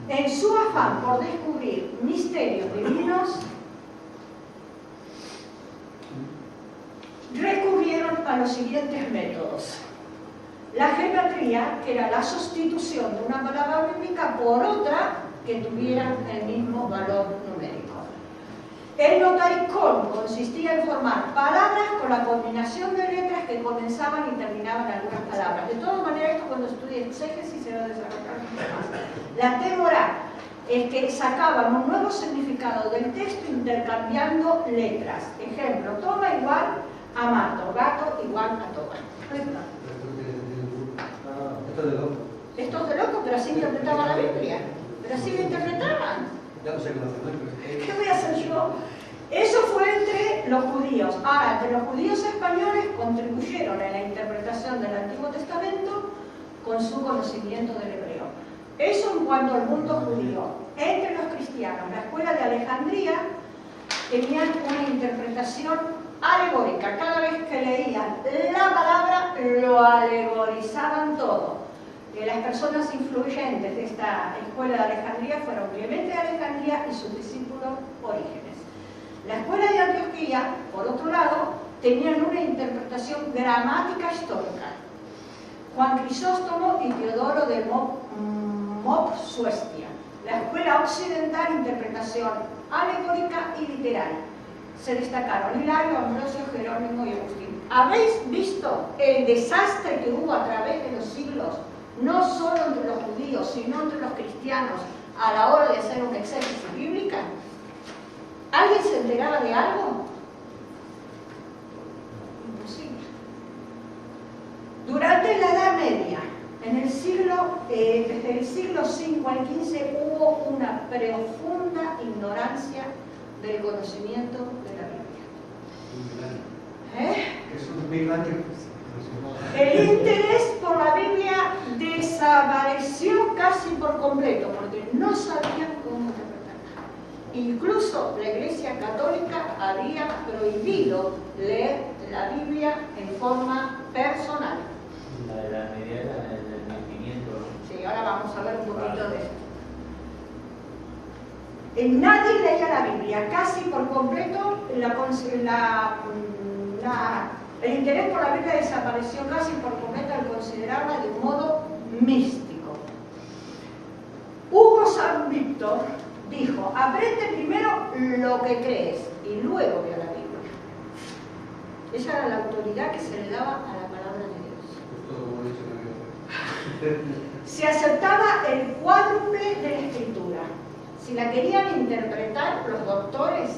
En su afán por descubrir misterios divinos, recurrieron a los siguientes métodos. La gematría, que era la sustitución de una palabra bíblica por otra que tuviera el mismo valor numérico. El notaricón consistía en formar palabras con la combinación de letras que comenzaban y terminaban algunas palabras. De todas maneras, esto cuando estudie exégesis se va a desarrollar mucho más. La temorá es que sacaban un nuevo significado del texto intercambiando letras. Ejemplo, toma igual a mato, gato igual a toba. Esto es de loco. Esto es de loco, pero así interpretaban la Biblia. Pero así la interpretaban. Ya no sé qué hacer. ¿Qué voy a hacer yo? Eso fue entre los judíos. Ahora, entre los judíos españoles contribuyeron en la interpretación del Antiguo Testamento con su conocimiento del hebreo. Eso en cuanto al mundo judío. Entre los cristianos, la escuela de Alejandría tenían una interpretación alegórica. Cada vez que leían la palabra, lo alegorizaban todo. Las personas influyentes de esta escuela de Alejandría fueron Clemente de Alejandría y sus discípulos Orígenes. La escuela de Antioquía, por otro lado, tenían una interpretación gramática histórica. Juan Crisóstomo y Teodoro de Mopsuestia. La escuela occidental, interpretación alegórica y literal. Se destacaron Hilario, Ambrosio, Jerónimo y Agustín. ¿Habéis visto el desastre que hubo a través de los siglos? No solo entre los judíos, sino entre los cristianos, a la hora de hacer una exégesis bíblica. ¿Alguien se enteraba de algo? Imposible. Durante la Edad Media, desde el siglo V al XV, hubo una profunda ignorancia del conocimiento de la Biblia. Es un 1000 años. El interés por la Biblia desapareció casi por completo, porque no sabían cómo interpretarla. Incluso la Iglesia Católica había prohibido leer la Biblia en forma personal. La de la media era del 1500, ¿no? Sí, ahora vamos a ver un poquito de esto. Nadie leía la Biblia, casi por completo. El interés por la Biblia desapareció casi por completo al considerarla de un modo místico. Hugo San Víctor dijo: aprende primero lo que crees y luego ve a la Biblia. Esa era la autoridad que se le daba a la palabra de Dios. Se aceptaba el cuádruple de la Escritura. Si la querían interpretar los doctores,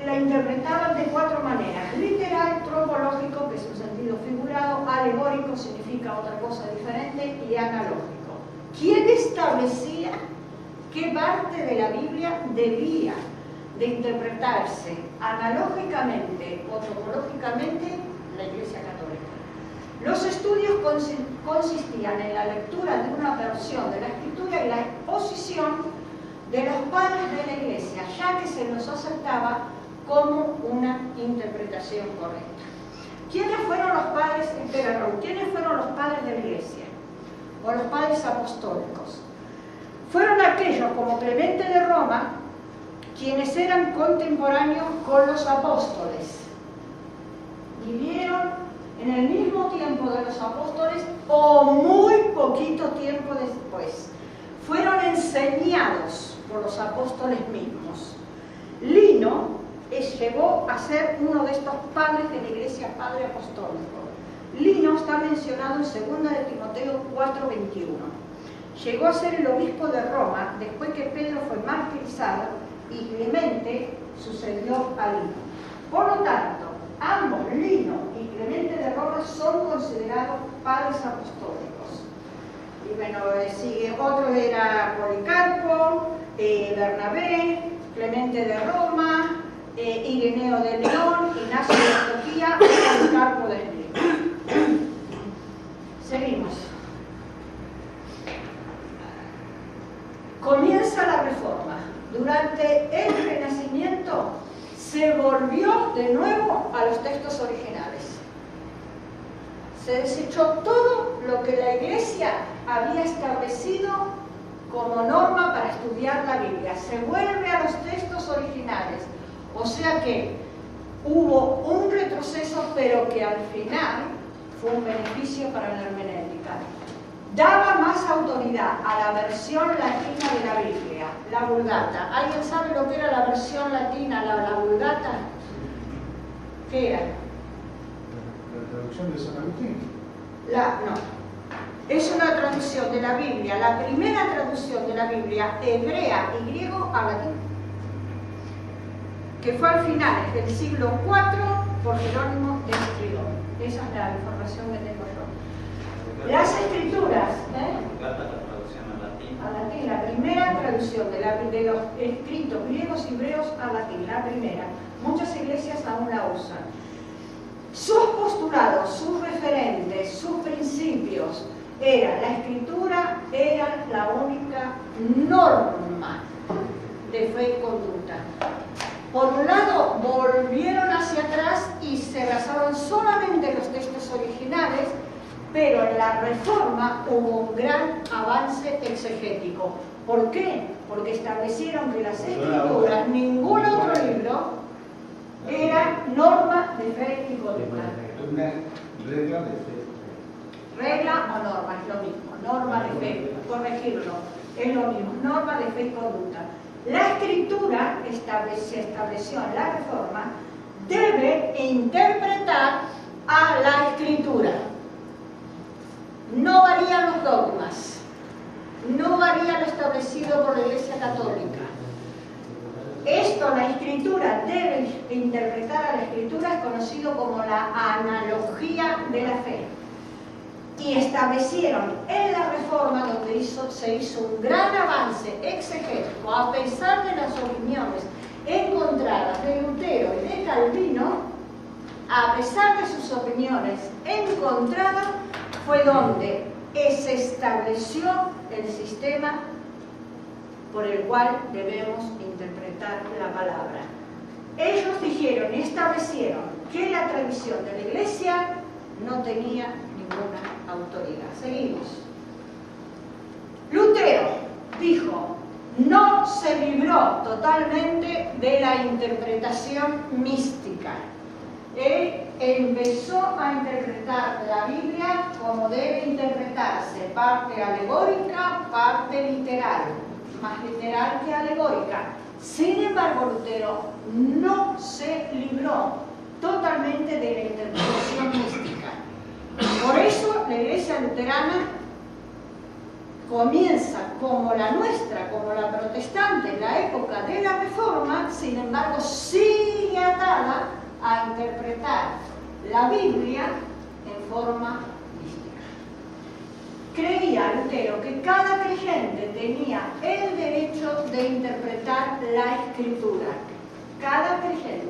la interpretaban de 4 maneras: literal, tropológico, que es un sentido figurado; alegórico, significa otra cosa diferente; y analógico. ¿Quién establecía qué parte de la Biblia debía de interpretarse analógicamente o topológicamente? La Iglesia Católica. Los estudios consistían en la lectura de una versión de la Escritura y la exposición de los padres de la Iglesia, ya que se los aceptaba como una interpretación correcta. ¿Quiénes fueron los padres? ¿Quiénes fueron los padres de la Iglesia? O los padres apostólicos. Fueron aquellos como Clemente de Roma, quienes eran contemporáneos con los apóstoles. Vivieron en el mismo tiempo de los apóstoles o muy poquito tiempo después. Fueron enseñados por los apóstoles mismos. Lino llegó a ser uno de estos padres de la Iglesia, padre apostólico. Lino está mencionado en 2 de Timoteo 4:21. Llegó a ser el obispo de Roma después que Pedro fue martirizado y Clemente sucedió a Lino. Por lo tanto, ambos, Lino y Clemente de Roma, son considerados padres apostólicos. Y bueno, sigue, otro era Policarpo, Pablo, Bernabé, Clemente de Roma, Ireneo de León, Ignacio de Antioquía y Policarpo de Esmirna. Seguimos. Comienza la Reforma. Durante el Renacimiento se volvió de nuevo a los textos originales. Se desechó todo lo que la Iglesia había establecido como norma para estudiar la Biblia. Se vuelve a los textos originales. O sea que hubo un retroceso, pero que al final fue un beneficio para la hermenéutica. Daba más autoridad a la versión latina de la Biblia, la Vulgata. ¿Alguien sabe lo que era la versión latina, la Vulgata? ¿Qué era? La traducción de San Agustín. No. Es una traducción de la Biblia, la primera traducción de la Biblia hebrea y griego a latín, que fue al finales del siglo IV por Jerónimo de Estridón. Esa es la información que tengo yo. Las escrituras, La traducción al latín. a latín, la primera traducción de los escritos griegos y hebreos a latín, la primera. Muchas iglesias aún la usan. Sus postulados, sus referentes, sus principios, la escritura era la única norma de fe y conducta. Por un lado, volvieron hacia atrás y se basaron solamente en los textos originales, pero en la Reforma hubo un gran avance exegético. ¿Por qué? Porque establecieron que las escrituras, ningún otro libro, era norma de fe y conducta. Una regla de fe. Regla o norma, es lo mismo. Norma de fe, corregirlo, es lo mismo. Norma de fe y conducta. La escritura, se estableció en la Reforma, debe interpretar a la escritura. No varían los dogmas, no varía lo establecido por la Iglesia Católica. Esto, la escritura debe interpretar a la escritura, es conocido como la analogía de la fe. Y establecieron en la Reforma, donde se hizo un gran avance exegético, a pesar de las opiniones encontradas de Lutero y de Calvino, a pesar de sus opiniones encontradas, fue donde se estableció el sistema por el cual debemos interpretar la palabra. Ellos dijeron y establecieron que la tradición de la Iglesia no tenía ninguna autoridad. Seguimos. Lutero dijo, no se libró totalmente de la interpretación mística. Él empezó a interpretar la Biblia como debe interpretarse, parte alegórica, parte literal, más literal que alegórica. Sin embargo, Lutero no se libró totalmente de la interpretación mística. Por eso la Iglesia luterana comienza como la nuestra, como la protestante, en la época de la Reforma, sin embargo sigue atada a interpretar la Biblia en forma mística. Creía Lutero que cada creyente tenía el derecho de interpretar la Escritura. Cada creyente.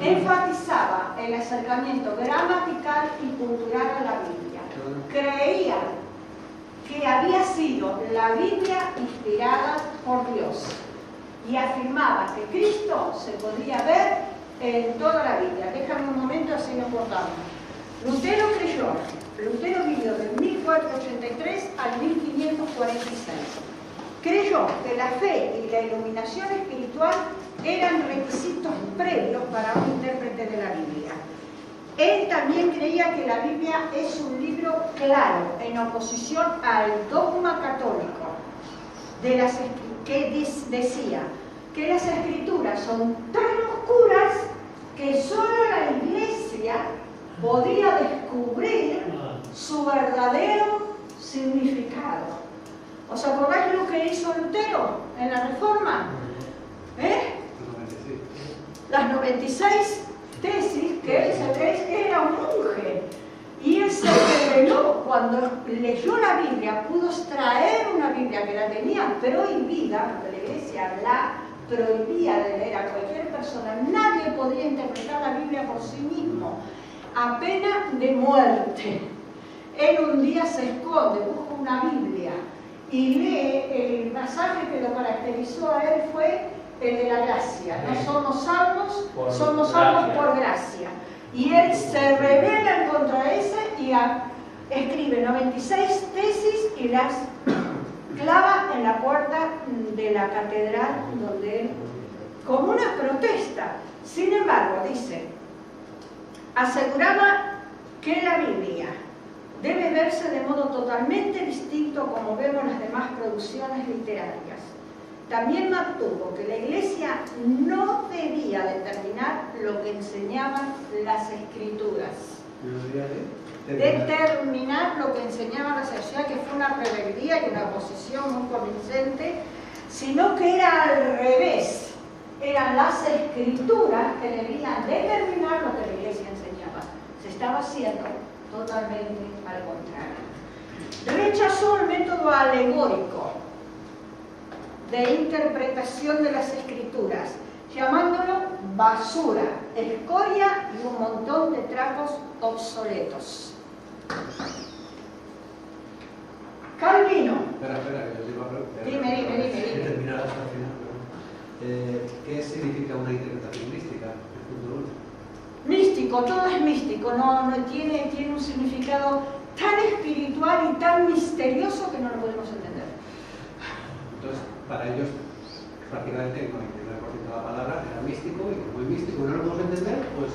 Enfatizaba el acercamiento gramatical y cultural a la Biblia. Creía que había sido la Biblia inspirada por Dios y afirmaba que Cristo se podía ver en toda la Biblia. Déjame un momento, así nos cortamos. Lutero vivió de 1483 al 1546. Creyó que la fe y la iluminación espiritual eran requisitos previos para un intérprete de la Biblia. Él también creía que la Biblia es un libro claro, en oposición al dogma católico, que decía que las Escrituras son tan oscuras que solo la Iglesia podía descubrir su verdadero significado. ¿Os acordáis lo que hizo Lutero en la Reforma? Las 96 tesis que él se cree que era un monje. Y él se reveló cuando leyó la Biblia, pudo extraer una Biblia que la tenía prohibida, porque la iglesia la prohibía de leer a cualquier persona. Nadie podía interpretar la Biblia por sí mismo, a pena de muerte. Él un día se esconde, busca una Biblia y lee el pasaje que lo caracterizó a él fue el de la gracia. No somos salvos, somos salvos por gracia. Y él se rebela en contra de ese y escribe 96 tesis y las clava en la puerta de la catedral donde él, como una protesta. Sin embargo, dice, aseguraba que la Biblia debe verse de modo totalmente distinto como vemos las demás producciones literarias. También mantuvo que la Iglesia no debía determinar lo que enseñaban las Escrituras. Determinar lo que enseñaban las Escrituras, que fue una rebeldía y una oposición muy convincente, sino que era al revés. Eran las Escrituras que debían determinar lo que la Iglesia enseñaba. Se estaba haciendo totalmente al contrario. Rechazó el método alegórico de interpretación de las Escrituras, llamándolo basura, escoria y un montón de trapos obsoletos. Calvino. Espera, que yo iba a preguntar. Dime. Terminar hasta el final. ¿Qué significa una interpretación mística? Místico, todo es místico, no tiene un significado tan espiritual y tan misterioso que no lo podemos entender. Entonces, para ellos, prácticamente el 99% de la palabra era místico, y como es místico y no lo podemos entender, pues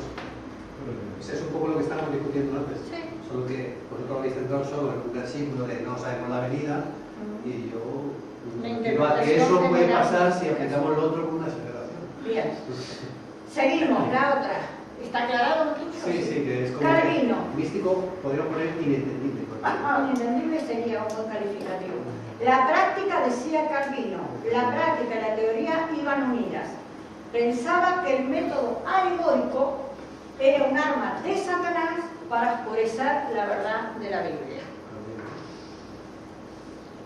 es un poco lo que estábamos discutiendo antes. Sí. Solo que vosotros habéis centrado solo en un versículo de no sabemos la venida, y yo digo que eso puede pasar si aplicamos lo otro con una aceleración. Bien. Seguimos, la otra. ¿Está aclarado? Sí, que es como Calvino. Místico, podríamos poner inentendible. Inentendible sería un buen calificativo. La práctica, decía Calvino, la práctica y la teoría iban unidas. Pensaba que el método alegórico era un arma de Satanás para oscurecer la verdad de la Biblia.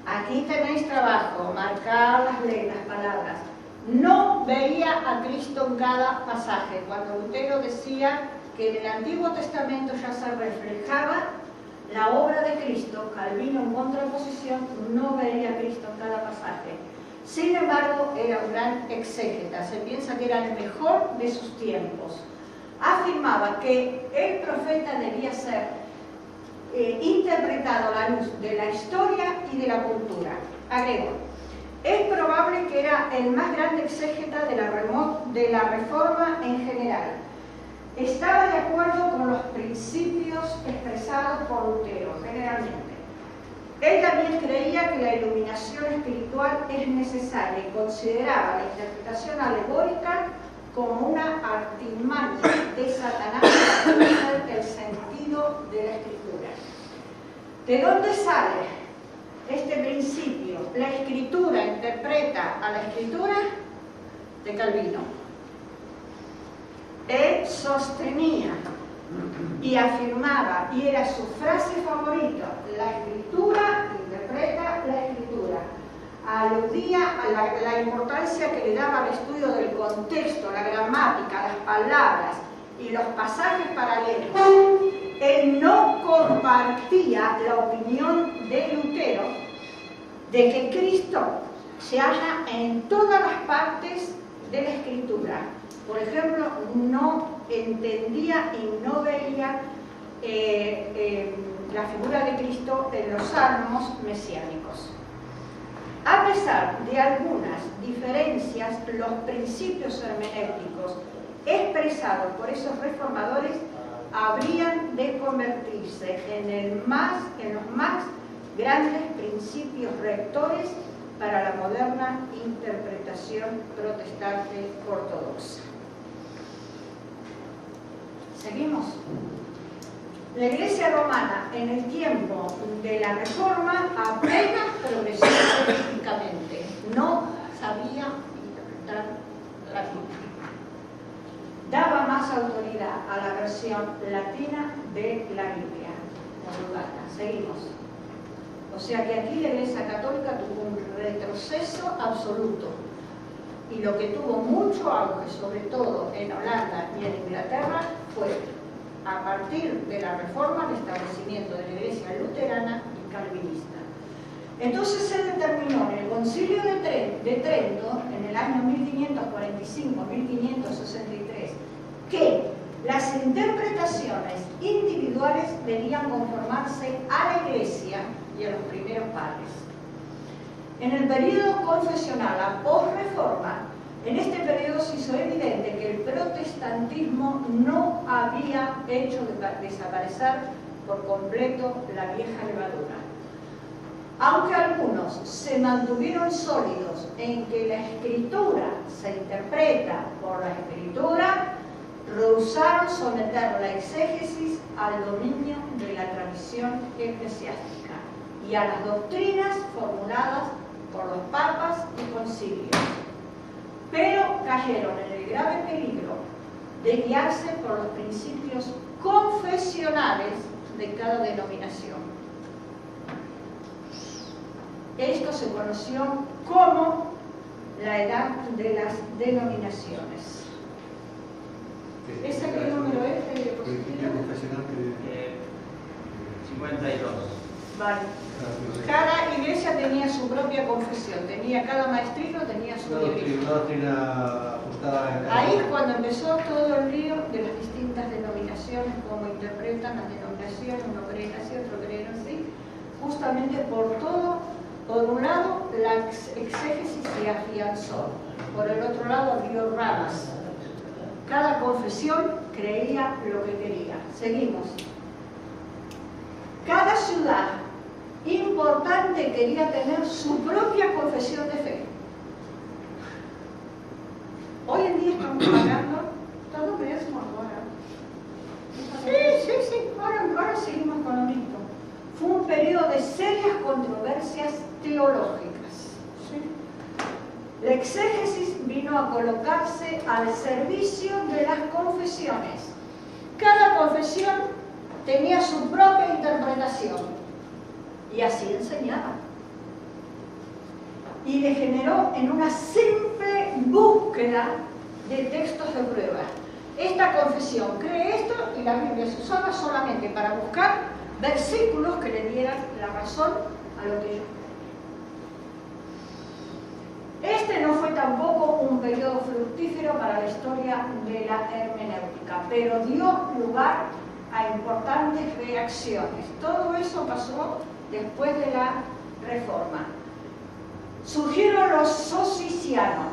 Aquí tenéis trabajo, marcar las palabras. No veía a Cristo en cada pasaje. Cuando Lutero decía que en el Antiguo Testamento ya se reflejaba la obra de Cristo, Calvino en contraposición no veía a Cristo en cada pasaje. Sin embargo, era un gran exégeta. Se piensa que era el mejor de sus tiempos. Afirmaba que el profeta debía ser interpretado a la luz de la historia y de la cultura. Agrego, es probable que era el más grande exégeta de la Reforma en general. Estaba de acuerdo con los principios expresados por Lutero, generalmente. Él también creía que la iluminación espiritual es necesaria y consideraba la interpretación alegórica como una artimaña de Satanás para conocer el sentido de la Escritura. ¿De dónde sale este principio? La Escritura interpreta a la Escritura de Calvino. Él sostenía y afirmaba, y era su frase favorita, la Escritura interpreta la Escritura. Aludía a la importancia que le daba al estudio del contexto, la gramática, las palabras y los pasajes paralelos. Él no compartía la opinión de Lutero de que Cristo se halla en todas las partes de la Escritura. Por ejemplo, no entendía y no veía la figura de Cristo en los salmos mesiánicos. A pesar de algunas diferencias, los principios hermenéuticos expresados por esos reformadores habrían de convertirse en los más grandes principios rectores para la moderna interpretación protestante ortodoxa. ¿Seguimos? La Iglesia romana en el tiempo de la Reforma apenas progresó políticamente, no sabía interpretar la Biblia. Daba más autoridad a la versión latina de la Biblia. Vulgata. Seguimos. O sea que aquí la Iglesia Católica tuvo un retroceso absoluto. Y lo que tuvo mucho auge, sobre todo en Holanda y en Inglaterra, fue, a partir de la Reforma, el establecimiento de la Iglesia luterana y calvinista. Entonces se determinó en el Concilio de Trento, en el año 1545-1563, que las interpretaciones individuales debían conformarse a la Iglesia y a los primeros padres. En el periodo confesional, la posreforma, en este periodo se hizo evidente que el protestantismo no había hecho desaparecer por completo la vieja levadura. Aunque algunos se mantuvieron sólidos en que la escritura se interpreta por la escritura, rehusaron someter la exégesis al dominio de la tradición eclesiástica y a las doctrinas formuladas por los papas y concilios, pero cayeron en el grave peligro de guiarse por los principios confesionales de cada denominación. Esto se conoció como la edad de las denominaciones. ¿Ese qué número es? Principio confesional que... 52. Vale. Cada iglesia tenía su propia confesión, cada maestrino tenía su librito. Una doctrina ajustada en cada... Ahí es cuando empezó todo el lío de las distintas denominaciones, cómo interpretan las denominaciones, uno cree así, otro cree así, justamente por un lado la exégesis se afianzó, por el otro lado abrió ramas. Cada confesión creía lo que quería. Seguimos. Cada ciudad importante quería tener su propia confesión de fe. Hoy en día estamos pagando todo lo mismo ahora. Sí. Ahora seguimos con lo mismo. Fue un periodo de serias controversias teológicas. ¿Sí? La exégesis vino a colocarse al servicio de las confesiones. Cada confesión tenía su propia interpretación y así enseñaba. Y degeneró en una simple búsqueda de textos de prueba. Esta confesión cree esto y la Biblia se usaba solamente para buscar versículos que le dieran la razón a lo que ellos creían. Este no fue tampoco un periodo fructífero para la historia de la hermenéutica, pero dio lugar a importantes reacciones. Todo eso pasó después de la Reforma. Surgieron los socicianos.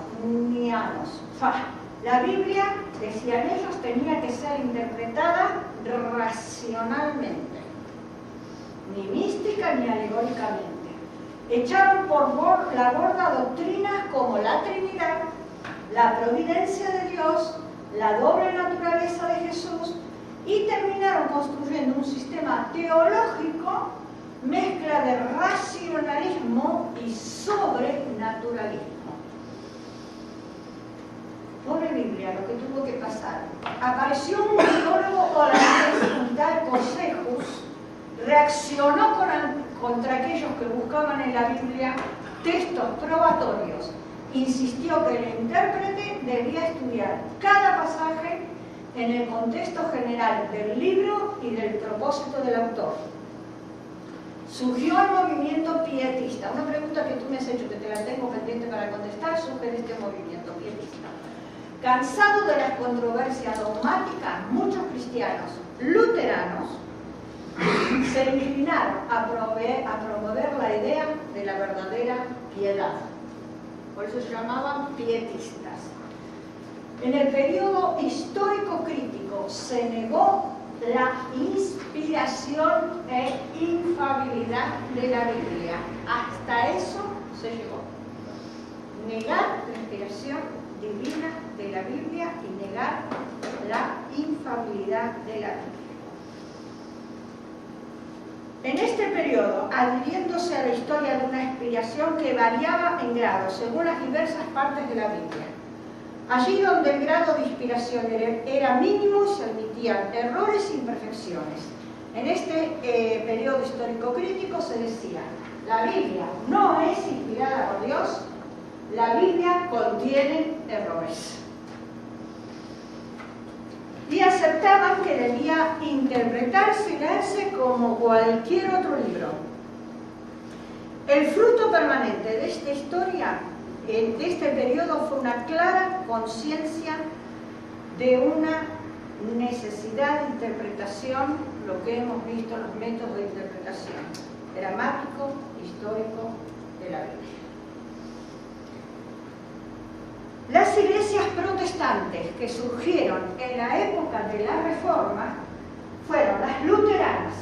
La Biblia, decían ellos, tenía que ser interpretada racionalmente, ni mística ni alegóricamente. Echaron por la borda doctrinas como la Trinidad, la providencia de Dios, la doble naturaleza de Jesús, y terminaron construyendo un sistema teológico mezcla de racionalismo y sobrenaturalismo. Pobre Biblia, lo que tuvo que pasar. Apareció un teólogo holandés, Vidal Consejus, reaccionó contra aquellos que buscaban en la Biblia textos probatorios. Insistió que el intérprete debía estudiar cada pasaje en el contexto general del libro y del propósito del autor. Surgió el movimiento pietista. Una pregunta que tú me has hecho, que te la tengo pendiente para contestar, surge de este movimiento pietista. Cansado de las controversias dogmáticas, muchos cristianos luteranos se inclinaron a promover la idea de la verdadera piedad. Por eso se llamaban pietistas. En el periodo histórico crítico se negó la inspiración e infalibilidad de la Biblia. Hasta eso se llegó. Negar la inspiración divina de la Biblia y negar la infalibilidad de la Biblia. En este periodo, adhiriéndose a la historia de una inspiración que variaba en grado según las diversas partes de la Biblia. Allí donde el grado de inspiración era mínimo se admitían errores e imperfecciones. En este periodo histórico crítico se decía, la Biblia no es inspirada por Dios, la Biblia contiene errores. Y aceptaban que debía interpretarse y leerse como cualquier otro libro. El fruto permanente de esta historia, de este periodo, fue una clara conciencia de una necesidad de interpretación, lo que hemos visto en los métodos de interpretación, dramático, histórico de la Biblia. Las iglesias protestantes que surgieron en la época de la Reforma fueron las luteranas,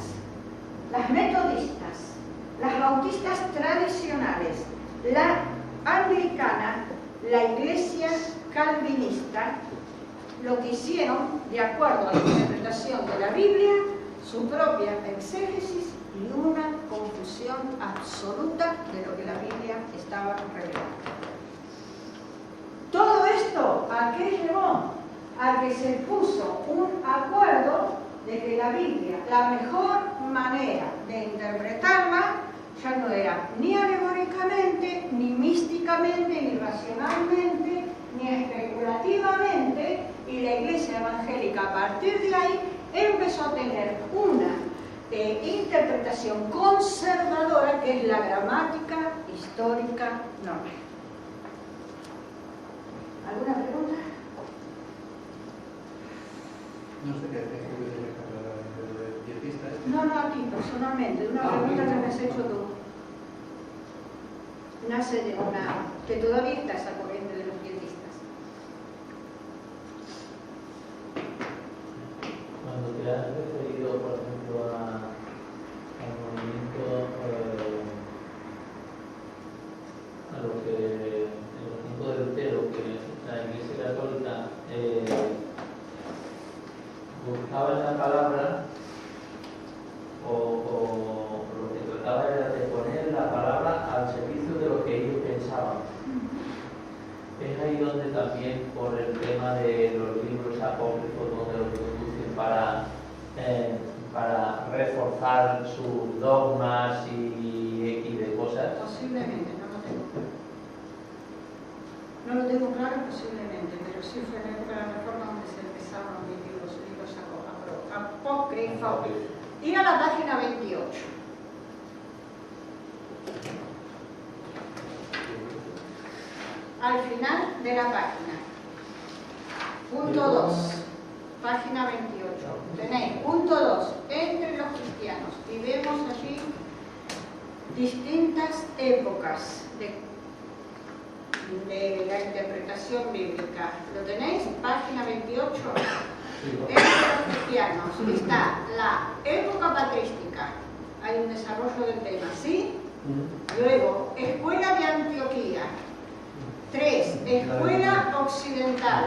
las metodistas, las bautistas tradicionales, la anglicana, la iglesia calvinista, lo que hicieron, de acuerdo a la interpretación de la Biblia, su propia exégesis y una confusión absoluta de lo que la Biblia estaba revelando. Todo esto, ¿a qué llevó? A que se puso un acuerdo de que la Biblia, la mejor manera de interpretarla, ya no era ni alegóricamente, ni místicamente, ni racionalmente, ni especulativamente, y la Iglesia evangélica a partir de ahí empezó a tener una interpretación conservadora que es la gramática histórica normal. ¿Alguna pregunta? No sé qué de dietista. No, a ti personalmente, una pregunta que me has hecho tú. Nace de una, que todavía está esa corriente de los dietistas. Cuando te has referido, por ejemplo, al movimiento, a lo que en los tiempos de Lutero, que la Iglesia Católica buscaba en la palabra, o lo que trataba era de poner la palabra al servicio de lo que ellos pensaban. Es ahí donde también, por el tema de los libros apócrifos, donde los conducen para reforzar sus dogmas y X de cosas. Posiblemente, no lo tengo claro, posiblemente, pero sí fue en la época de la Reforma donde se empezaron a emitir los libros apócrifos. Ir a la página 28. Al final de la página. Punto 2. Página 28. Tenéis punto 2. Entre los cristianos. Y vemos allí distintas épocas de la interpretación bíblica. ¿Lo tenéis? Página 28. Entre los cristianos está la época patrística. Hay un desarrollo del tema, ¿sí? Luego, escuela de Antioquía. 3. Escuela occidental.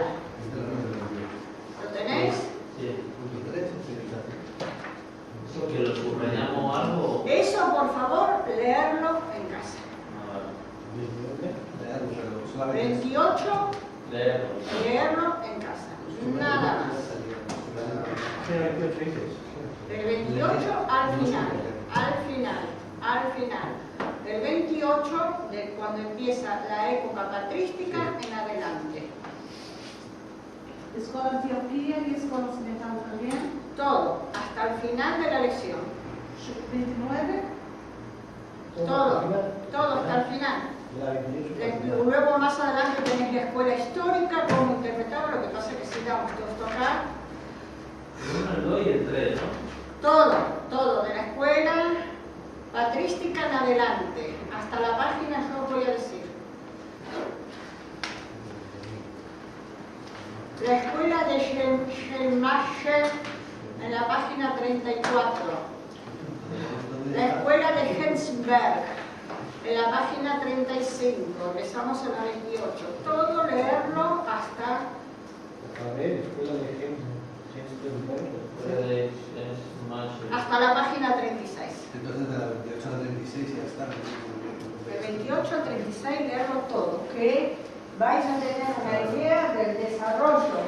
¿Lo tenéis? Sí. ¿Que lo subrayamos algo? Eso, por favor, leerlo en casa. 28, leerlo en casa. Nada más. Del 28 al final. Del 28, de cuando empieza la época patrística en adelante. Escuela Antioquía y Escuela Occidental también. Todo, hasta el final de la lección. 29. Todo hasta el final. Luego más adelante tenéis la escuela histórica, cómo interpretarlo, lo que pasa es que si damos todo esto acá. El 1, el 2 y el 3, ¿no? Todo, de la escuela patrística en adelante, hasta la página yo os voy a decir. La escuela de Schleiermacher en la página 34. La escuela de Hensberg en la página 35. Empezamos en la 28. Todo leerlo hasta... A ver, escuela de Hensberg. Hasta la página 36. Entonces de la 28 a la 36 ya está. De 28 a 36 leerlo todo, que vais a tener una idea del desarrollo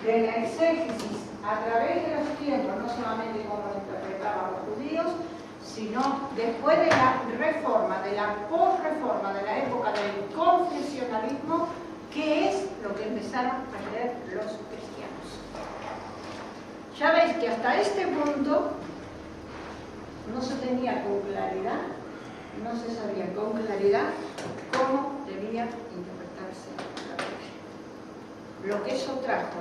de la exégesis a través de los tiempos, no solamente como lo interpretaban los judíos, sino después de la reforma, de la posreforma, de la época del confesionalismo, que es lo que empezaron a creer los cristianos. Ya veis que hasta este punto no se tenía con claridad, no se sabía con claridad cómo debía interpretarse la Biblia. Lo que eso trajo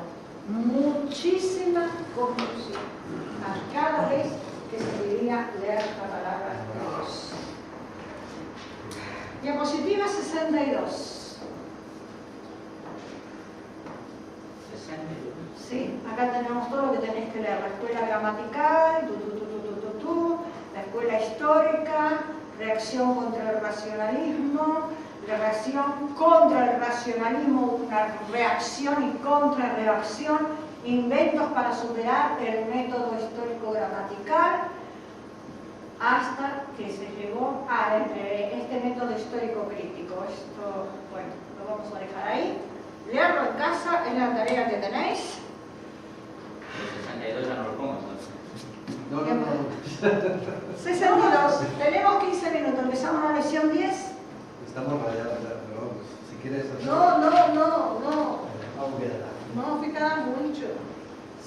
muchísima confusión a cada vez que se quería leer la palabra de Dios. Diapositiva 62. Sí, acá tenemos todo lo que tenéis que leer. La escuela gramatical, la escuela histórica, reacción contra el racionalismo, la reacción contra el racionalismo, una reacción y contrarreacción, inventos para superar el método histórico gramatical, hasta que se llegó a este método histórico crítico. Esto, bueno, lo vamos a dejar ahí. Leerlo en casa es la tarea que tenéis. El 62 ya no lo pongas. No. 62. Tenemos 15 minutos. Empezamos la lección 10. Estamos rayados, pero vamos, si quieres hacer... No. Vamos bien. No, fica mucho.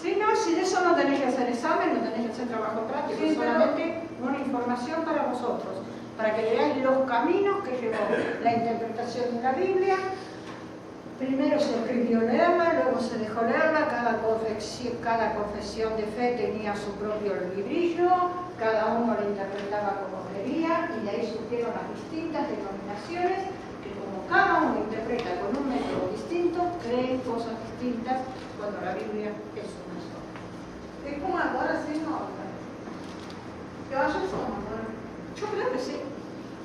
Sí, no, si de eso no tenéis que hacer examen, no tenéis que hacer trabajo práctico, Sí, solamente una información para vosotros, para que veáis los caminos que llevó la interpretación de la Biblia. Primero se prohibió leerla, luego se dejó leerla, cada confesión de fe tenía su propio librillo, cada uno lo interpretaba como quería, y de ahí surgieron las distintas denominaciones que, como cada uno interpreta con un método distinto, creen cosas distintas cuando la Biblia es una sola. Es como agora, sim, não? Eu acho que somos, né? Yo creo que sí.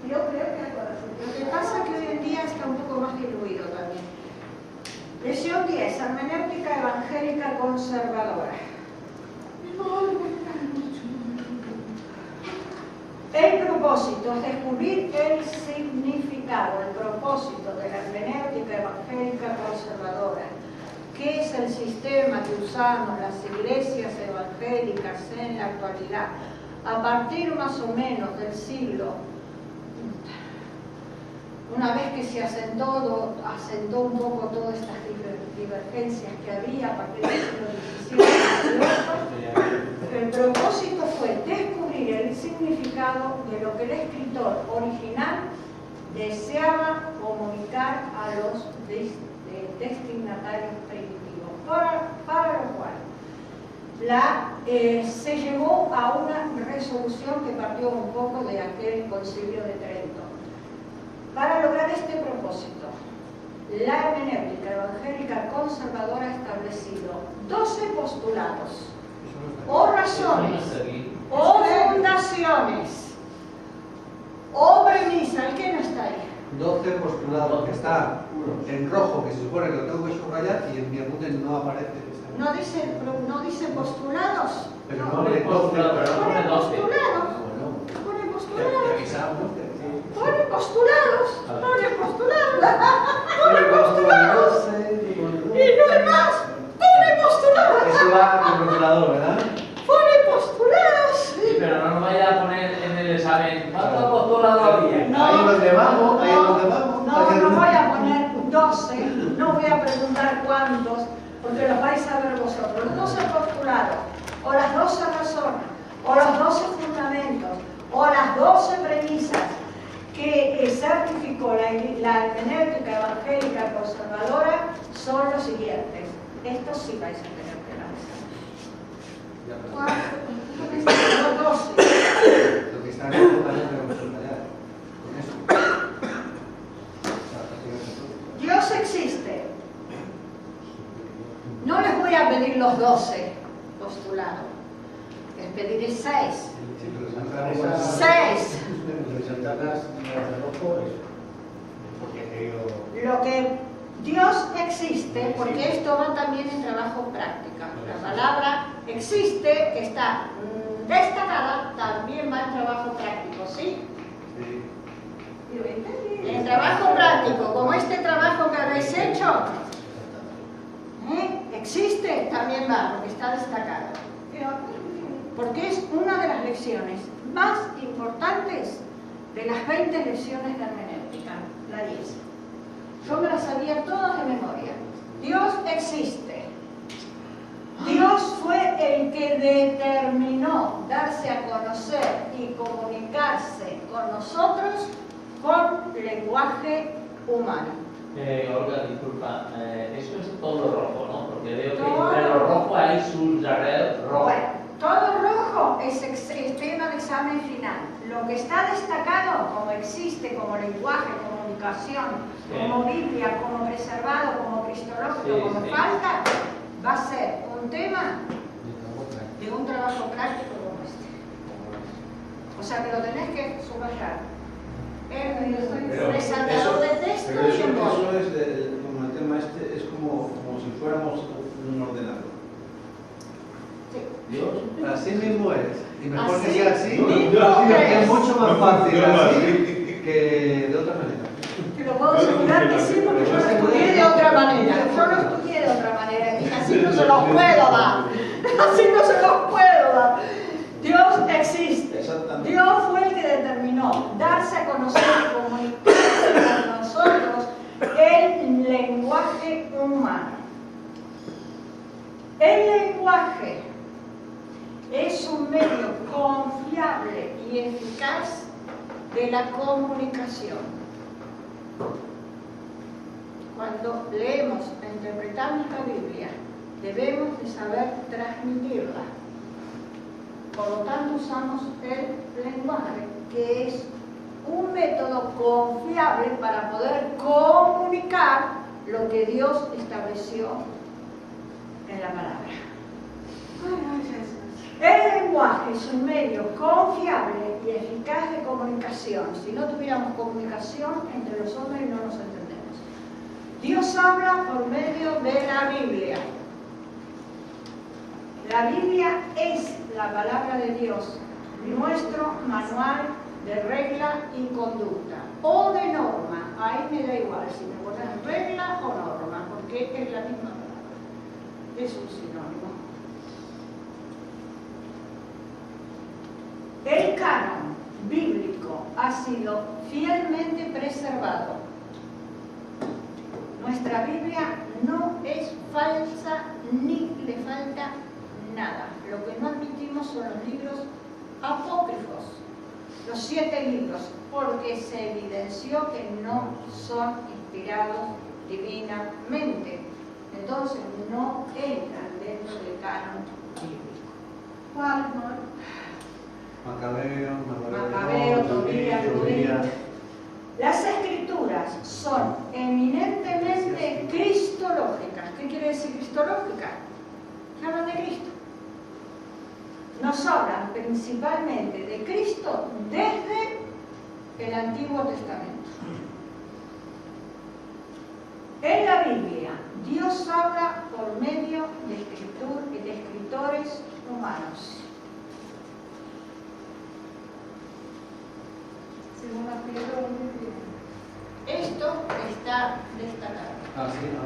Eu creio que agora sim. Lo que pasa es que hoy en día está un poco más diluido también. Lección 10, hermenéutica evangélica conservadora. El propósito es descubrir el significado, el propósito de la hermenéutica evangélica conservadora. ¿Qué es el sistema que usamos las iglesias evangélicas en la actualidad? A partir más o menos del siglo, una vez que se asentó un poco todas estas divergencias que había a partir del siglo XVII, el propósito fue descubrir el significado de lo que el escritor original deseaba comunicar a los destinatarios primitivos, para lo cual se llegó a una resolución que partió un poco de aquel concilio de Trento. Para lograr este propósito, la hermenéutica evangélica conservadora ha establecido 12 postulados, o razones, o fundaciones, o premisas. ¿El que no está ahí? 12 postulados que está en rojo, que se supone que lo tengo que subrayar, y en mi apunte no aparece. ¿No dice postulados? Pero No, no pone 12. pero no pone 12. Postulados. Bueno, Pone postulados. Revisamos. Pone postulados. Pone postulados. Y no hay más. Pone postulados. eso va con el procurador, ¿verdad? Pone postulados. Sí, pero no nos vaya a poner en el examen. ¿Cuántos postulados había? No, ahí es donde vamos, ahí es donde vamos. No voy a poner 12, no voy a preguntar cuántos, porque los vais a ver vosotros. Los 12 postulados, o las 12 razones, o los 12 fundamentos, o las 12 premisas que certificó la hermenéutica evangélica conservadora son los siguientes. Estos sí vais a tener que analizar. Los 12. Lo que está en el también tenemos que subrayar. Con eso. Dios existe. No les voy a pedir los 12 postulados, les pediré 6. 6. Lo que Dios existe, porque esto va también en trabajo práctica. La palabra existe, que está destacada, también va en trabajo práctico, ¿sí? Sí. En trabajo práctico, como este trabajo que habéis hecho, existe, también va, porque está destacado. Porque es una de las lecciones más importantes de las 20 lecciones de hermenéutica, la 10. Yo me las sabía todas de memoria. Dios existe. Dios fue el que determinó darse a conocer y comunicarse con nosotros con lenguaje humano. Olga, disculpa, eso es todo rojo, ¿no? Porque veo que entre lo rojo hay subrayado rojo. Bueno, todo rojo es tema de examen final. Lo que está destacado como existe, como lenguaje, comunicación, como Biblia, como preservado, como cristológico, como falta, va a ser un tema de un trabajo práctico como este. O sea que lo tenés que subrayar. El resaltador de texto Pero y eso el boli. es, como el tema este, es como si fuéramos un ordenador. Dios. Así mismo es. Y mejor Así que sea así, mismo porque es. es mucho más fácil así que de otra manera. Te lo puedo asegurar que sí, porque yo lo estudié de otra manera. Yo lo estudié de otra manera y así no se los puedo dar. Así no se los puedo dar. Dios existe. Exactamente. Dios fue el que determinó darse a conocer y comunicarse con nosotros el lenguaje humano. El lenguaje es un medio confiable y eficaz de la comunicación. Cuando leemos e interpretamos la Biblia, debemos de saber transmitirla. Por lo tanto, usamos el lenguaje, que es un método confiable para poder comunicar lo que Dios estableció en la palabra. El lenguaje es un medio confiable y eficaz de comunicación. Si no tuviéramos comunicación entre los hombres, no nos entendemos. Dios habla por medio de la Biblia. La Biblia es la palabra de Dios, nuestro manual de regla y conducta, o de norma. Ahí me da igual si me ponen regla o norma, porque es la misma palabra. Es un sinónimo. El canon bíblico ha sido fielmente preservado. Nuestra Biblia no es falsa ni le falta nada. Lo que no admitimos son los libros apócrifos, los 7 libros, porque se evidenció que no son inspirados divinamente. Entonces no entran dentro del canon bíblico. ¿Cuál, no? Macabeo, Tobías, Ruth. Las escrituras son eminentemente cristológicas. ¿Qué quiere decir cristológica? Que hablan de Cristo. Nos hablan principalmente de Cristo desde el Antiguo Testamento. En la Biblia, Dios habla por medio de escritores humanos. Según la Pedro, esto está destacado. Ah, sí, no.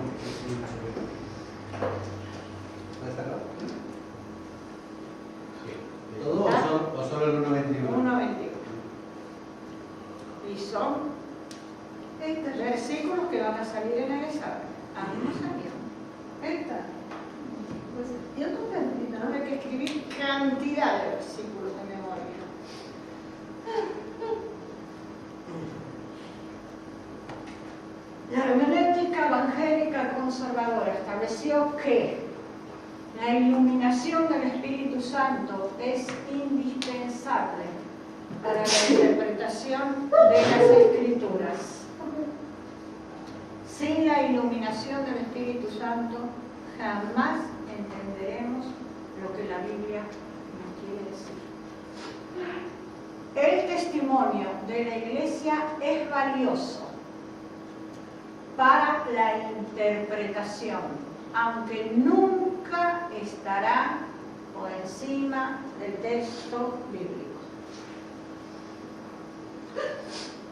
¿Está destacado? ¿Todo o solo el 1.21? 1.21. Y son versículos que van a salir en el examen. A mí no salieron. Esta. Pues yo no entendí, ¿no? Hay que escribir cantidad de versículos de memoria. La hermenéutica evangélica conservadora estableció que la iluminación del Espíritu Santo es indispensable para la interpretación de las Escrituras. Sin la iluminación del Espíritu Santo jamás entenderemos lo que la Biblia nos quiere decir. El testimonio de la Iglesia es valioso para la interpretación, aunque nunca estará por encima del texto bíblico.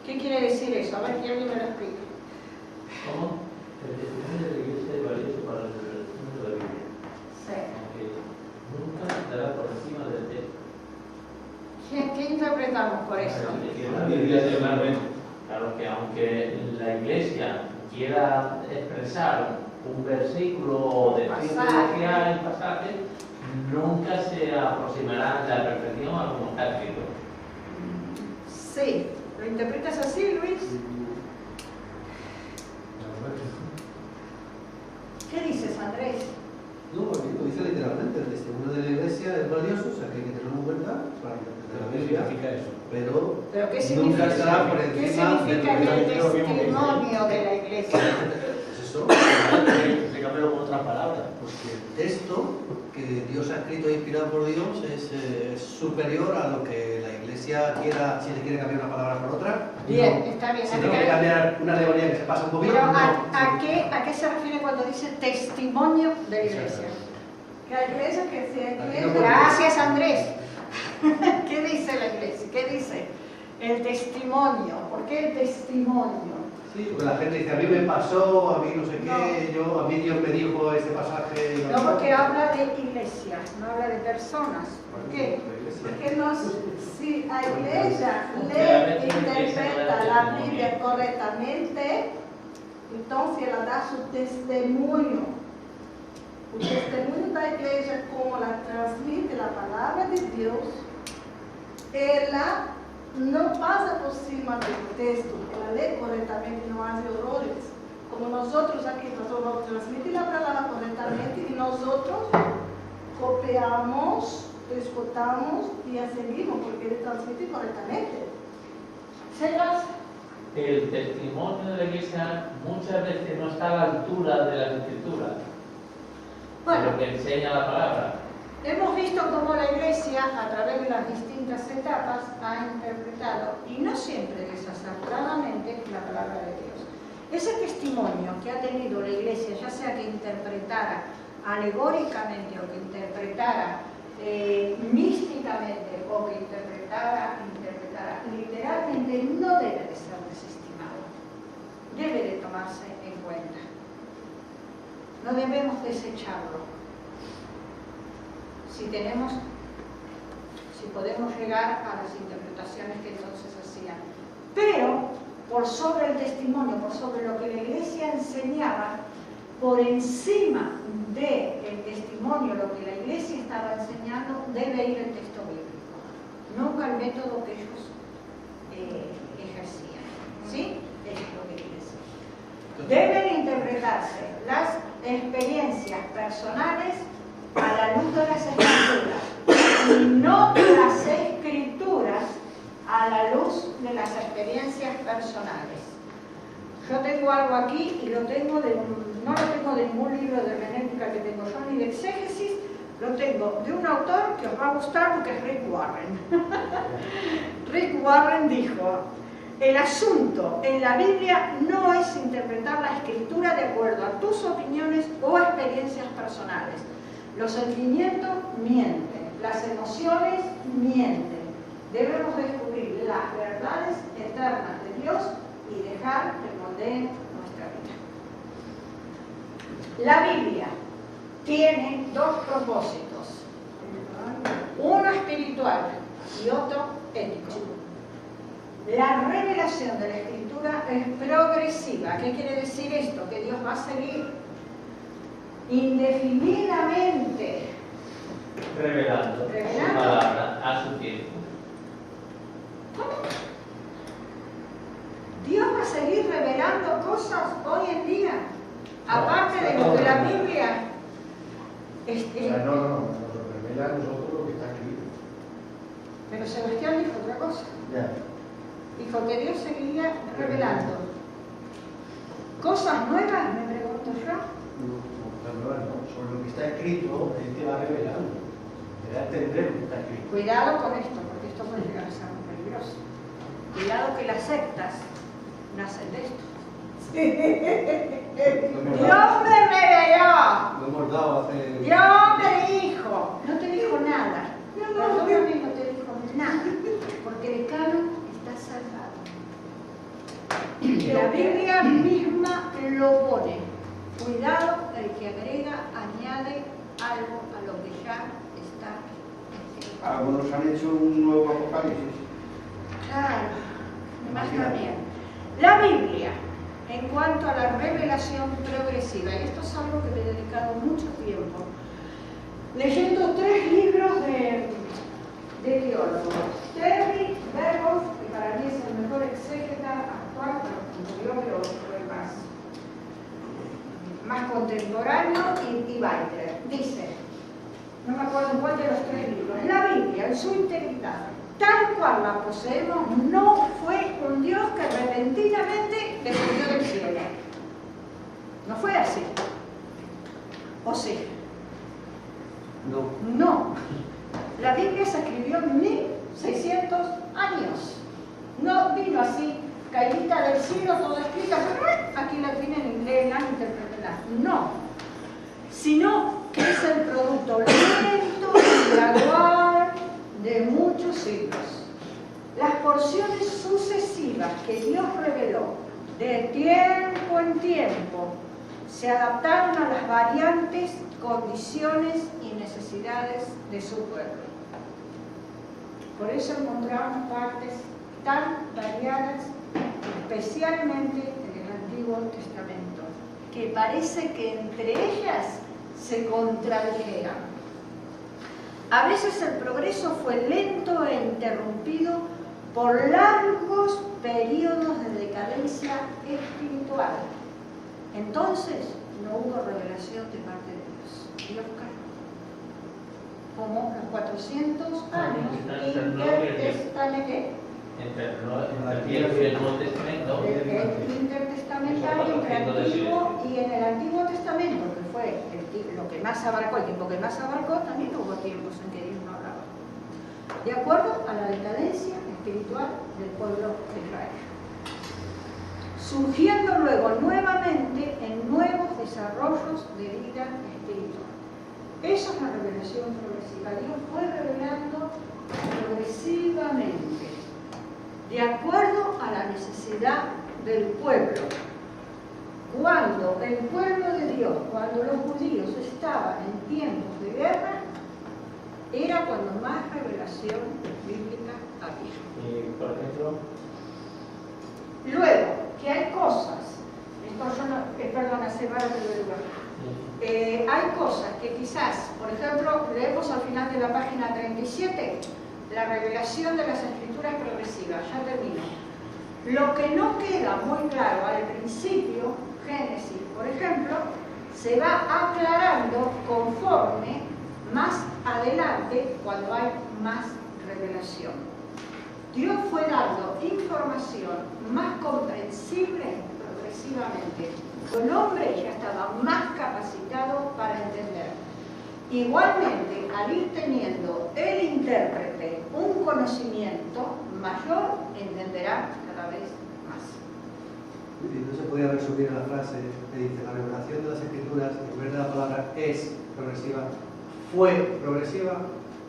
¿Qué quiere decir eso? A ver que alguien me lo explique. ¿Cómo? El testimonio de la Iglesia es valioso para la interpretación de la Biblia. interpretamos por eso? Claro que aunque la Iglesia quiera expresar un versículo de teología en pasaje, nunca se aproximará a la perfección a como está escrito. Sí. ¿Lo interpretas así, Luis? ¿Qué dices, Andrés? No, lo dice literalmente, el testimonio de la iglesia es valioso, o sea que hay que tenerlo en cuenta para interpretar la Biblia. ¿Qué significa eso? Pero ¿Pero qué nunca estará por significa? ¿Qué encima significa de lo el que testimonio de la iglesia? Pues eso, Explícamelo con otras palabras. porque el texto que Dios ha escrito e inspirado por Dios es superior a lo que la iglesia quiera, si le quiere cambiar una palabra por otra. Bien, no. está bien. Si no quiere cambiar una alegoría que se pasa un poquito, Pero no. ¿a qué se refiere cuando dice testimonio de la iglesia? Que la iglesia que sea iglesia. Gracias, Andrés. ¿Qué dice la iglesia? ¿Qué dice? El testimonio. ¿Por qué el testimonio? Sí, porque la gente dice, a mí me pasó, a mí no sé qué, a mí Dios me dijo este pasaje. No, porque habla de iglesias, no habla de personas. ¿Por qué? Porque si la iglesia le interpreta la Biblia correctamente, entonces ella da su testimonio. El testimonio de la iglesia, como la transmite la palabra de Dios, ella no pasa por encima del texto, ella lee correctamente y no hace horrores. Como nosotros aquí, nosotros transmitimos la palabra correctamente y nosotros copiamos, escuchamos y seguimos porque él transmite correctamente. Sebas, El testimonio de la Iglesia muchas veces no está a la altura de las Escrituras, de lo que enseña la palabra. hemos visto cómo la iglesia, a través de las distintas etapas, ha interpretado, y no siempre desacertadamente, la palabra de Dios. Ese testimonio que ha tenido la iglesia, ya sea que interpretara alegóricamente o que interpretara místicamente o que interpretara literalmente, no debe de ser desestimado, debe de tomarse en cuenta. No debemos desecharlo. Si podemos llegar a las interpretaciones que entonces hacían. Pero, por sobre el testimonio, por sobre lo que la iglesia enseñaba, por encima del testimonio, lo que la iglesia estaba enseñando, debe ir el texto bíblico, nunca el método que ellos ejercían. ¿Sí? Es lo que quiere decir. Deben interpretarse las experiencias personales a la luz de las escrituras y no las escrituras a la luz de las experiencias personales. Yo tengo algo aquí y no lo tengo de ningún libro de hermenéutica que tengo yo, ni de exégesis, lo tengo de un autor que os va a gustar porque es Rick Warren. Rick Warren dijo: el asunto en la Biblia no es interpretar la escritura de acuerdo a tus opiniones o experiencias personales. Los sentimientos mienten, las emociones mienten. Debemos descubrir las verdades eternas de Dios y dejar que moldeen nuestra vida. La Biblia tiene dos propósitos, uno espiritual y otro ético. La revelación de la Escritura es progresiva. ¿Qué quiere decir esto? Que Dios va a seguir indefinidamente Revelando su palabra a su tiempo. ¿Cómo? Dios va a seguir revelando cosas hoy en día, aparte de lo que la Biblia No, nos revela a nosotros lo que está escrito. Pero Sebastián dijo otra cosa. Ya. Dijo que Dios seguiría revelando cosas nuevas, me pregunto yo. Sobre lo que está escrito, él te va revelando. Te da a entender lo que está escrito. Cuidado con esto, porque esto puede llegar a ser muy peligroso. Cuidado que las sectas nacen de esto. Dios me reveló. Lo hemos dado hace... Dios me dijo. No te dijo nada. La Biblia no te dijo nada. Porque el canon está cerrado. La Biblia misma lo pone. Cuidado el que agrega, añade algo a lo que ya está escrito. Algunos han hecho un nuevo apocalipsis. Claro, más también. La Biblia, en cuanto a la revelación progresiva, y esto es algo que me he dedicado mucho tiempo, leyendo 3 libros de teólogos. Terry Berghoff, que para mí es el mejor exégeta actual, pero fue más contemporáneo, y Weiter. Dice, no me acuerdo en cuál de los 3 libros, la Biblia en su integridad, tal cual la poseemos, no fue un Dios que repentinamente descendió del cielo. No fue así. ¿O sí? No. No. La Biblia se escribió en 1600 años. No vino así, caída del cielo, todo escrita, aquí la tienen, léenla, interpretenla. No. Sino que es el producto lento y gradual de muchos siglos. Las porciones sucesivas que Dios reveló de tiempo en tiempo se adaptaron a las variantes condiciones y necesidades de su pueblo. Por eso encontramos partes tan variadas, especialmente en el Antiguo Testamento, que parece que entre ellas se contradijeran. A veces el progreso fue lento e interrumpido por largos periodos de decadencia espiritual. Entonces no hubo revelación de parte de Dios. Dios calmó. Como los 400 años intertestamentario. Entre el Viejo y el Nuevo Testamento. Intertestamentario entre el Antiguo y en el Antiguo Testamento, que fue lo que más abarcó, el tiempo que más abarcó, también hubo tiempos en que Dios no hablaba. De acuerdo a la decadencia espiritual del pueblo de Israel. Surgiendo luego nuevamente en nuevos desarrollos de vida espiritual. Eso es la revelación progresiva. Dios fue revelando progresivamente, de acuerdo a la necesidad del pueblo. Cuando el pueblo de Dios, cuando los judíos estaban en tiempos de guerra, era cuando más revelación bíblica había. Por ejemplo, luego, que hay cosas, esto yo no, perdona, sepárate del lugar. Hay cosas que quizás, por ejemplo, leemos al final de la página 37, la revelación de las escrituras progresivas, ya termino. Lo que no queda muy claro al principio, Génesis, por ejemplo, se va aclarando conforme más adelante, cuando hay más revelación. Dios fue dando información más comprensible progresivamente. El hombre ya estaba más capacitado para entender. Igualmente, al ir teniendo el intérprete un conocimiento mayor, entenderá cada vez más. No se podía resumir la frase que dice: la revelación de las Escrituras, en vez de la palabra es progresiva, fue progresiva,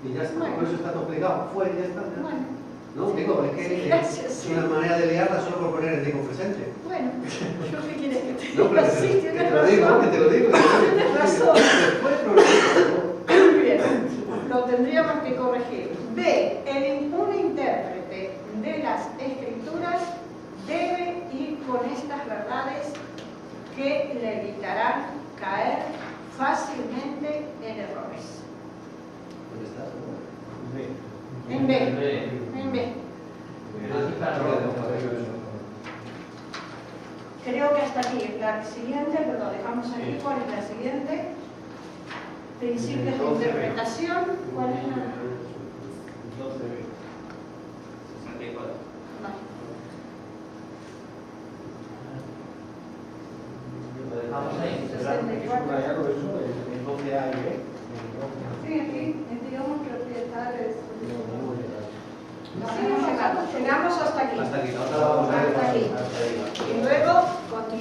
y ya está. Bueno. Por eso está complicado. Fue, ya está. ¿Ya? Bueno. No, digo, es que Gracias, es sí. una manera de liarla solo por poner el tiempo presente. Bueno, yo qué quieres que te No, diga. pero Sí, que tienes te lo digo, razón. que te lo digo. Tienes razón. Fue progresiva. Muy bien, lo tendríamos que corregir. B. Un intérprete de las Escrituras debe ir con estas verdades que le evitarán caer fácilmente en errores. ¿Dónde estás? En B. En B. Creo que hasta aquí. La siguiente, pero lo dejamos aquí. ¿Cuál es la siguiente? Principios de interpretación. ¿Cuál es la? 12B. 64. Vale. Lo dejamos ahí. Subrayarlo eso, el 12A y B. Sí, aquí, digamos que propietarios. No hemos llegado. Llegamos hasta aquí. Hasta aquí. Ahora vamos a ver. Hasta aquí. Hasta ahí. Y luego continuamos.